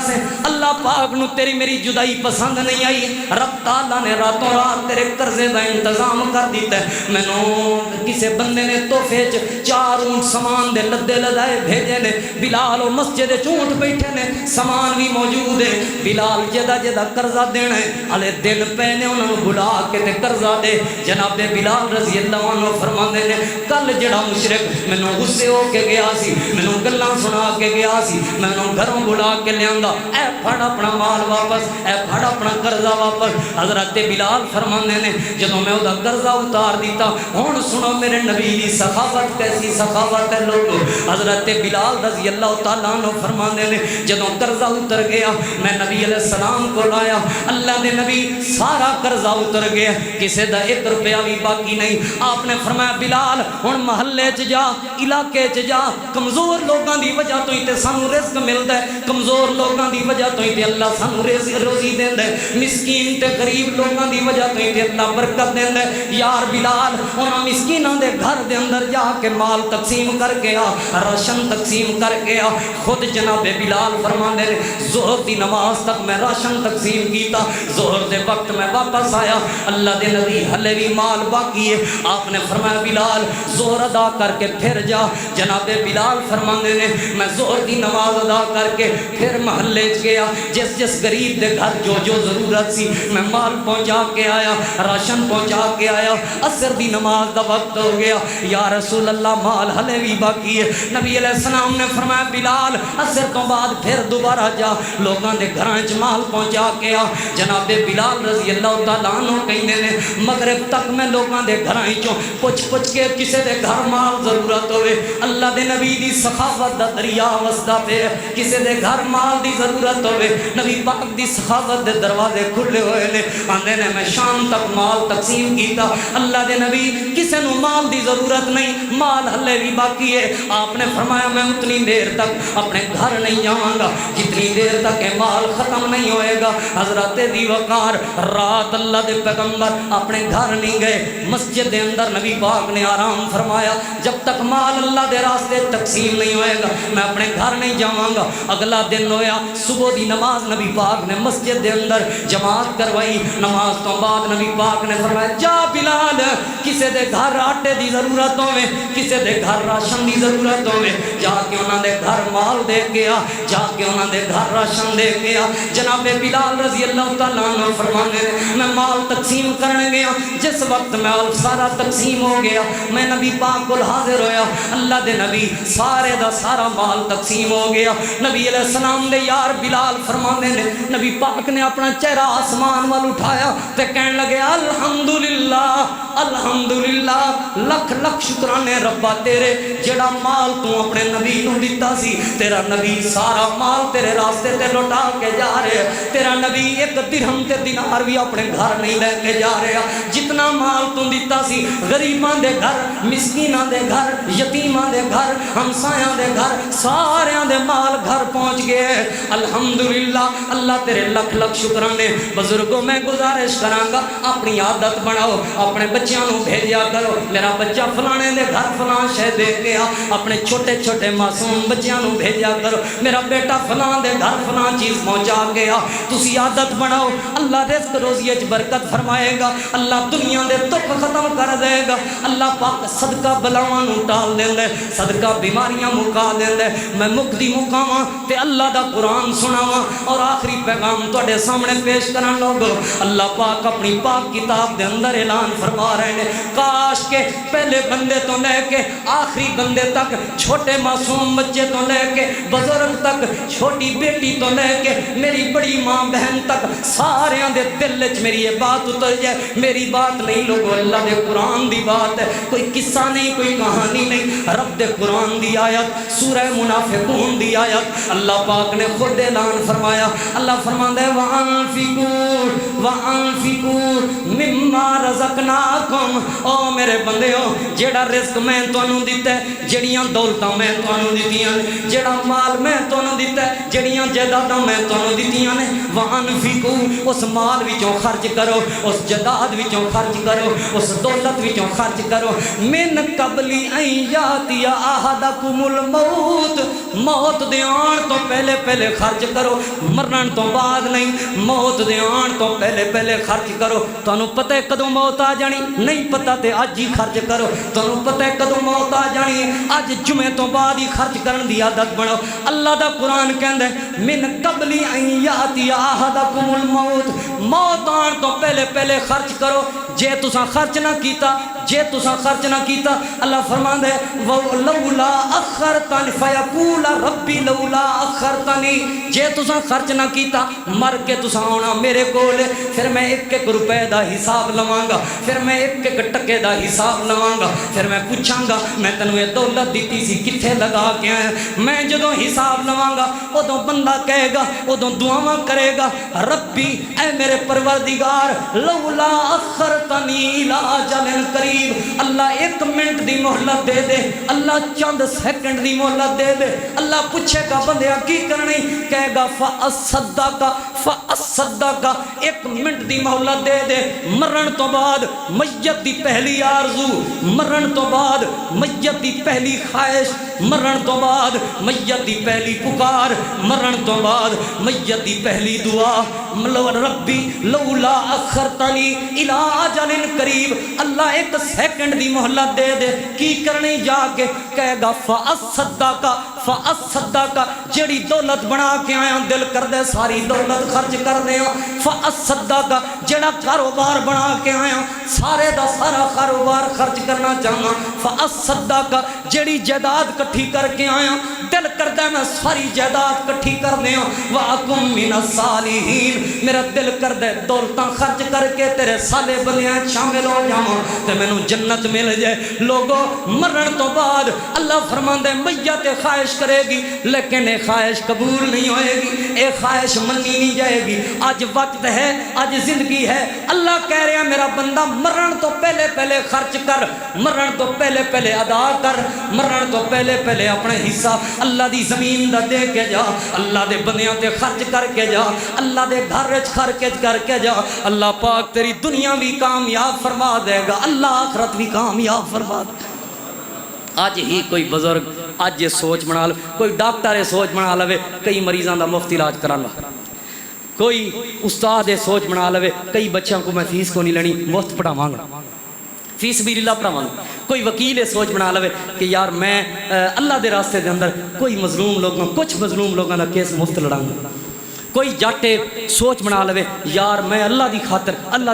سے اللہ پاک نو تیری میری جدائی پسند نہیں آئی رب تعالیٰ نے راتوں رات تیرے قرضے دا انتظام کر دیتا ہے مینوں کسے بندے نے تحفے 4 اونٹ سامان دے لدے لدائے بھیجے نے بلال و مسجد چونٹ بیٹھے نے سامان بھی موجود ہے بلال جدا قرضہ دینا ہے علی دن پہنے انہوں نے بلا کے تے قرضہ دے جناب بلال رضی اللہ عنہ فرماندے نے کل جڑا مشرک مینوں غصے ہو کے گیا سی مینوں گلاں سنا کے گیا سی مینوں گھروں بلا کے لیاندا اے پھڑ اپنا مال واپس اے پھڑ اپنا قرضہ واپس حضرت بلال فرماندے نے جدوں میں اودا قرضہ اتار دیتا ہن سنو میرے نبی دی سخاوت کیسی سخاوت ہے لوگو حضرت بلال رضی اللہ تعالیٰ عنہ فرماندے نے جدوں قرضہ اتر گیا میں نبی علیہ السلام کو لایا اللہ دے نبی سارا قرضہ اتر گیا کسے دا 1 روپیہ بھی باقی نہیں آپ نے فرمایا بلال ہن محلے چ جا علاقے چ جا کمزور لوگاں دی وجہ تو ہی تے سانو رزق ملدا ہے کمزور لوگاں دی وجہ تو ہی تے اللہ سانو روزی دیندا ہے مسکین تے غریب لوگاں دی وجہ تو ہی تے اللہ برکت دیندا ہے یار بلال انہاں مسکیناں دے گھر دے اندر جا کے مال تقسیم کر کے آ راشن تقسیم کر کے آ خود جناب بلال فرماندے نے ظہر دی نماز تک میں راشن تقسیم کیتا ظہر دے وقت میں واپس آیا اللہ دے نبی ہلے بھی مال باقی ہے آپ نے فرمایا بلال ظہر ادا کر کے پھر جا جناب بلال فرماندے نے میں ظہر دی نماز ادا کر کے پھر محلے چ گیا جس غریب دے گھر جو ضرورت سی میں مال پہنچا کے آیا راشن پہنچا کے آیا عصر دی نماز دا وقت ہو گیا یا رسول اللہ مال ہلے بھی باقی ہے نبی علیہ السلام نے فرمایا بلال عصر تو بعد پھر دوبارہ جا لوگاں دے گھراں چ مال پہنچا کے آ جناب بلال رضی اللہ تعالیٰ عنہ کہندے نے مغرب تک میں لوگاں دے گھراں چوں پوچھ کے کسے دے گھر مال ضرورت ہوئے اللہ دے نبی دی سخاوت دا دریا وسدا پہ کسے دے گھر مال دی ضرورت ہوئے نبی پاک دی سخاوت دے دروازے کھلے ہوئے نے آندے نے میں شام تک مال تقسیم کیتا اللہ دے نبی کسے نو مال دی ضرورت نہیں مال ہلے بھی باقی ہے آپ نے فرمایا میں اتنی دیر تک اپنے گھر نہیں جاواں گا جتنی دیر تک یہ مال ختم نہیں ہوئے گا حضرت ذی وقار رات اللہ دے پیغمبر اپنے گھر نہیں گئے مسجد دے اندر نبی پاک نے آرام فرمایا جب تک مال اللہ دے راستے تقسیم نہیں ہوئے گا میں اپنے گھر نہیں جاواں گا اگلا دن ہویا صبح دی نماز نبی پاک نے مسجد دے اندر جماعت کروائی نماز تو بعد نبی پاک نے فرمایا جا بلال کسے دے گھر آٹے دی ضرورت ہوئے کسے دے گھر راشن دی ضرورت ہوئے جا کے انہاں دے گھر مال دے گیا جا کے انہاں دے گھر راشن دے گیا جناب بلال رضی اللہ تعالیٰ عنہ فرمانے میں مال تقسیم کرنے گیا جس وقت مال سارا تقسیم ہو گیا میں نبی پاک کو حاضر ہویا اللہ دے نبی سارے دا سارا مال تقسیم ہو گیا نبی علیہ السلام دے یار بلال فرمانے نے نبی پاک نے اپنا چہرہ آسمان وال اٹھایا تے کہنے لگے الحمدللہ الحمدللہ لکھ لکھ شکرانے ربا تیرے جڑا مال تو اپنے نبی نو دیتا سی تیرا نبی سارا مال تیرے راستے تے لوٹا کے جا رہے تیرا نبی ایک درہم تے دینار بھی اپنے گھر نہیں لے کے جا رہا جتنا مال تو دیتا سی غریباں دے گھر مسکیناں دے گھر یتیماں دے گھر ہمسایاں دے گھر ساریاں دے مال گھر پہنچ گئے الحمدللہ اللہ تیرے لکھ لکھ شکرانے بزرگوں میں گزارش کراں گا اپنی عادت بناؤ اپنے بچیاں نو بھیجیا کرو میرا بچہ فلانے دے گھر فلاں شے دے گیا اپنے چھوٹے چھوٹے معصوم بچیاں نو بھیجیا کرو میرا بیٹا فلاں دے گھر فلاں چیز پہنچا گیا تسی عادت بناؤ اللہ رزق روزی وچ برکت فرمائے گا اللہ دنیا دے دکھ ختم کر دے گا اللہ پاک صدقہ بلاواں نو ٹال دیندا ہے صدقہ بیماریاں مکا دیندا ہے میں مکدی مکاواں تے اللہ دا قرآن سناواں اور آخری پیغام تواڈے سامنے پیش کرن لوگو اللہ پاک اپنی پاک کتاب دے اندر اعلان فرما رہے ہیں کاش کے پہلے بندے تو لے کے آخری بندے تک چھوٹے معصوم بچے تو لے کے بزرگ تک چھوٹی بیٹی تو لے کے میری بڑی ماں بہن تک سارے دے دل وچ میری یہ بات اتر جائے میری بات نہیں لوگو اللہ دے قرآن دی بات ہے کوئی قصہ نہیں کوئی کہانی نہیں رب دے قرآن دی آیت سورہ منافقون دی آیت اللہ پاک نے خود اعلان فرمایا اللہ فرماندا ہے وَأَنفِقُوا مِمَّا رَزَقْنَاكُمْ او میرے بندیو جیڑا رزق میں تانوں دتا ہے جڑیاں دولتاں میں تانوں دتیاں نے جیڑا مال میں تانوں دتا ہے جڑیاں جائیداداں میں تانوں دتیاں نے وَأَنفِقُوا اس مال وچوں خرچ کرو اس جائیداد وچوں خرچ کرو اس دولت وچوں خرچ کرو من قبل ان یاتی احدکم الموت موت دے آن تو پہلے پہلے خرچ کرو مرن تو بعد نہیں موت دے آن تو پہلے پہلے خرچ کرو تانوں پتہ ہے کدوں موت آ جانی نہیں پتہ تے اج ہی خرچ کرو تانوں پتہ ہے کدوں موت آ جانی اج جمعے تو بعد ہی خرچ کرن دی عادت بناؤ اللہ دا قرآن کہندا ہے من قبل ان یاتی احدکم الموت موت آن تو پہلے پہلے خرچ کرو جے تساں خرچ نہ کیتا جے تساں خرچ نہ کیتا اللہ فرماندا ہے لولا اخرتنی فیقول ربی لولا اخرتنی جے تساں خرچ نہ کیتا مر کے تساں آنا میرے کول پھر میں ایک ایک روپے دا حساب لواں گا پھر میں ایک ایک ٹکے دا حساب لواں گا پھر میں پوچھاں گا میں تینوں یہ دولت دیتی سی کتھے لگا کے آیا میں جدوں حساب لواں گا ادوں بندہ کہے گا ادوں دعاواں کرے گا ربی اے میرے پروردگار لولا اخرتنی الی اجل قریب اللہ ایک منٹ دی مہلت دے دے اللہ چند سیکنڈ دی مہلت دے دے اللہ پوچھے گا بندیا کی کرنی کہے گا فاصدق ایک منٹ دی مہلت دے دے مرن تو بعد میت دی پہلی آرزو مرن تو بعد میت دی پہلی خواہش مرن تو بعد میت دی پہلی پکار مرن تو بعد میت دی پہلی دعا ربی لولا اخرتنی الی اجل قریب اللہ ایک سیکنڈ دی مہلت دے دے کی کرنی جا کے کہے گا فاصدق جڑی دولت بنا کے آیا دل کر دے ساری دولت خرچ کر دے فاصدق جڑا کاروبار بنا کے آیا سارے دا سارا کاروبار خرچ کرنا چاہنا فاصدق جڑی جائیداد کٹھی کر کے آیا دل کردا میں ساری جائیداد کٹھی کر دیاں واکم من الصالحین میرا دل کردا دولتاں خرچ کر کے تیرے صالح بندیاں شامل ہو جاواں تے مینوں جنت مل جائے لوگوں مرن تو بعد اللہ فرماندے میت خواہش کرے گی لیکن اے خواہش قبول نہیں ہوئے گی اے خواہش منی نہیں جائے گی آج وقت ہے آج زندگی ہے اللہ کہہ رہا میرا بندہ مرن تو پہلے پہلے خرچ کر مرن تو پہلے پہلے ادا کر مرن تو پہلے پہلے اپنے حصہ اللہ دی زمین دا دے کے جا اللہ دے بندیاں تے خرچ کر کے جا اللہ دے گھر وچ خرچ کر کے جا اللہ پاک تیری دنیا بھی کامیاب فرما دے گا اللہ آخرت بھی کامیاب فرما دے گا آج ہی کوئی بزرگ آج یہ سوچ بنا لو کوئی ڈاکٹر یہ سوچ بنا لوے کئی مریضاں دا مفت علاج کرانا کوئی استاد یہ سوچ بنا لوے کئی بچوں کو میں فیس کو نہیں لینی مفت پڑھاواں گا فیس بھی اللہ پڑھاواں گا کوئی وکیل یہ سوچ بنا لوے کہ یار میں اللہ دے راستے دے اندر کوئی مظلوم لوگوں کچھ مظلوم لوگوں دا کیس مفت لڑاں گا کوئی جٹ سوچ بنا لوے یار میں اللہ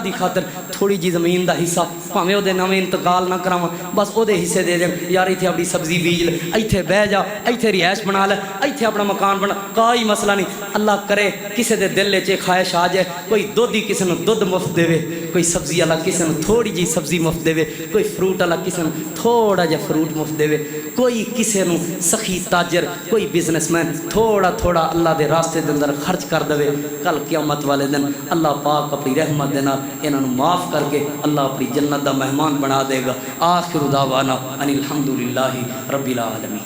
دی خاطر تھوڑی جی زمین دا حصہ پاویں او دے نامے انتقال نہ کراواں بس او دے حصے دے دیں یار ایتھے اپنی سبزی بیج لے ایتھے بہ جا ایتھے رہائش بنا لے ایتھے اپنا مکان بنا کوئی مسئلہ نہیں اللہ کرے کسے دے دل وچ خواہش آ جائے کوئی دودھ ہی کسے نوں دودھ مفت دے کوئی سبزی والا کسے نوں تھوڑی جی سبزی مفت دے کوئی فروٹ والا کسے نوں تھوڑا جا فروٹ مفت دے کوئی کسے نوں سخی تاجر کوئی بزنس مین تھوڑا تھوڑا اللہ دے راستے دے اندر خرچ کر دے کل قیامت والے دن اللہ پاک اپنی رحمت دے نال انہاں نوں معاف کر کے اللہ اپنی جنت دا مہمان بنا دے گا آخر دعوانا ان الحمدللہ رب العالمین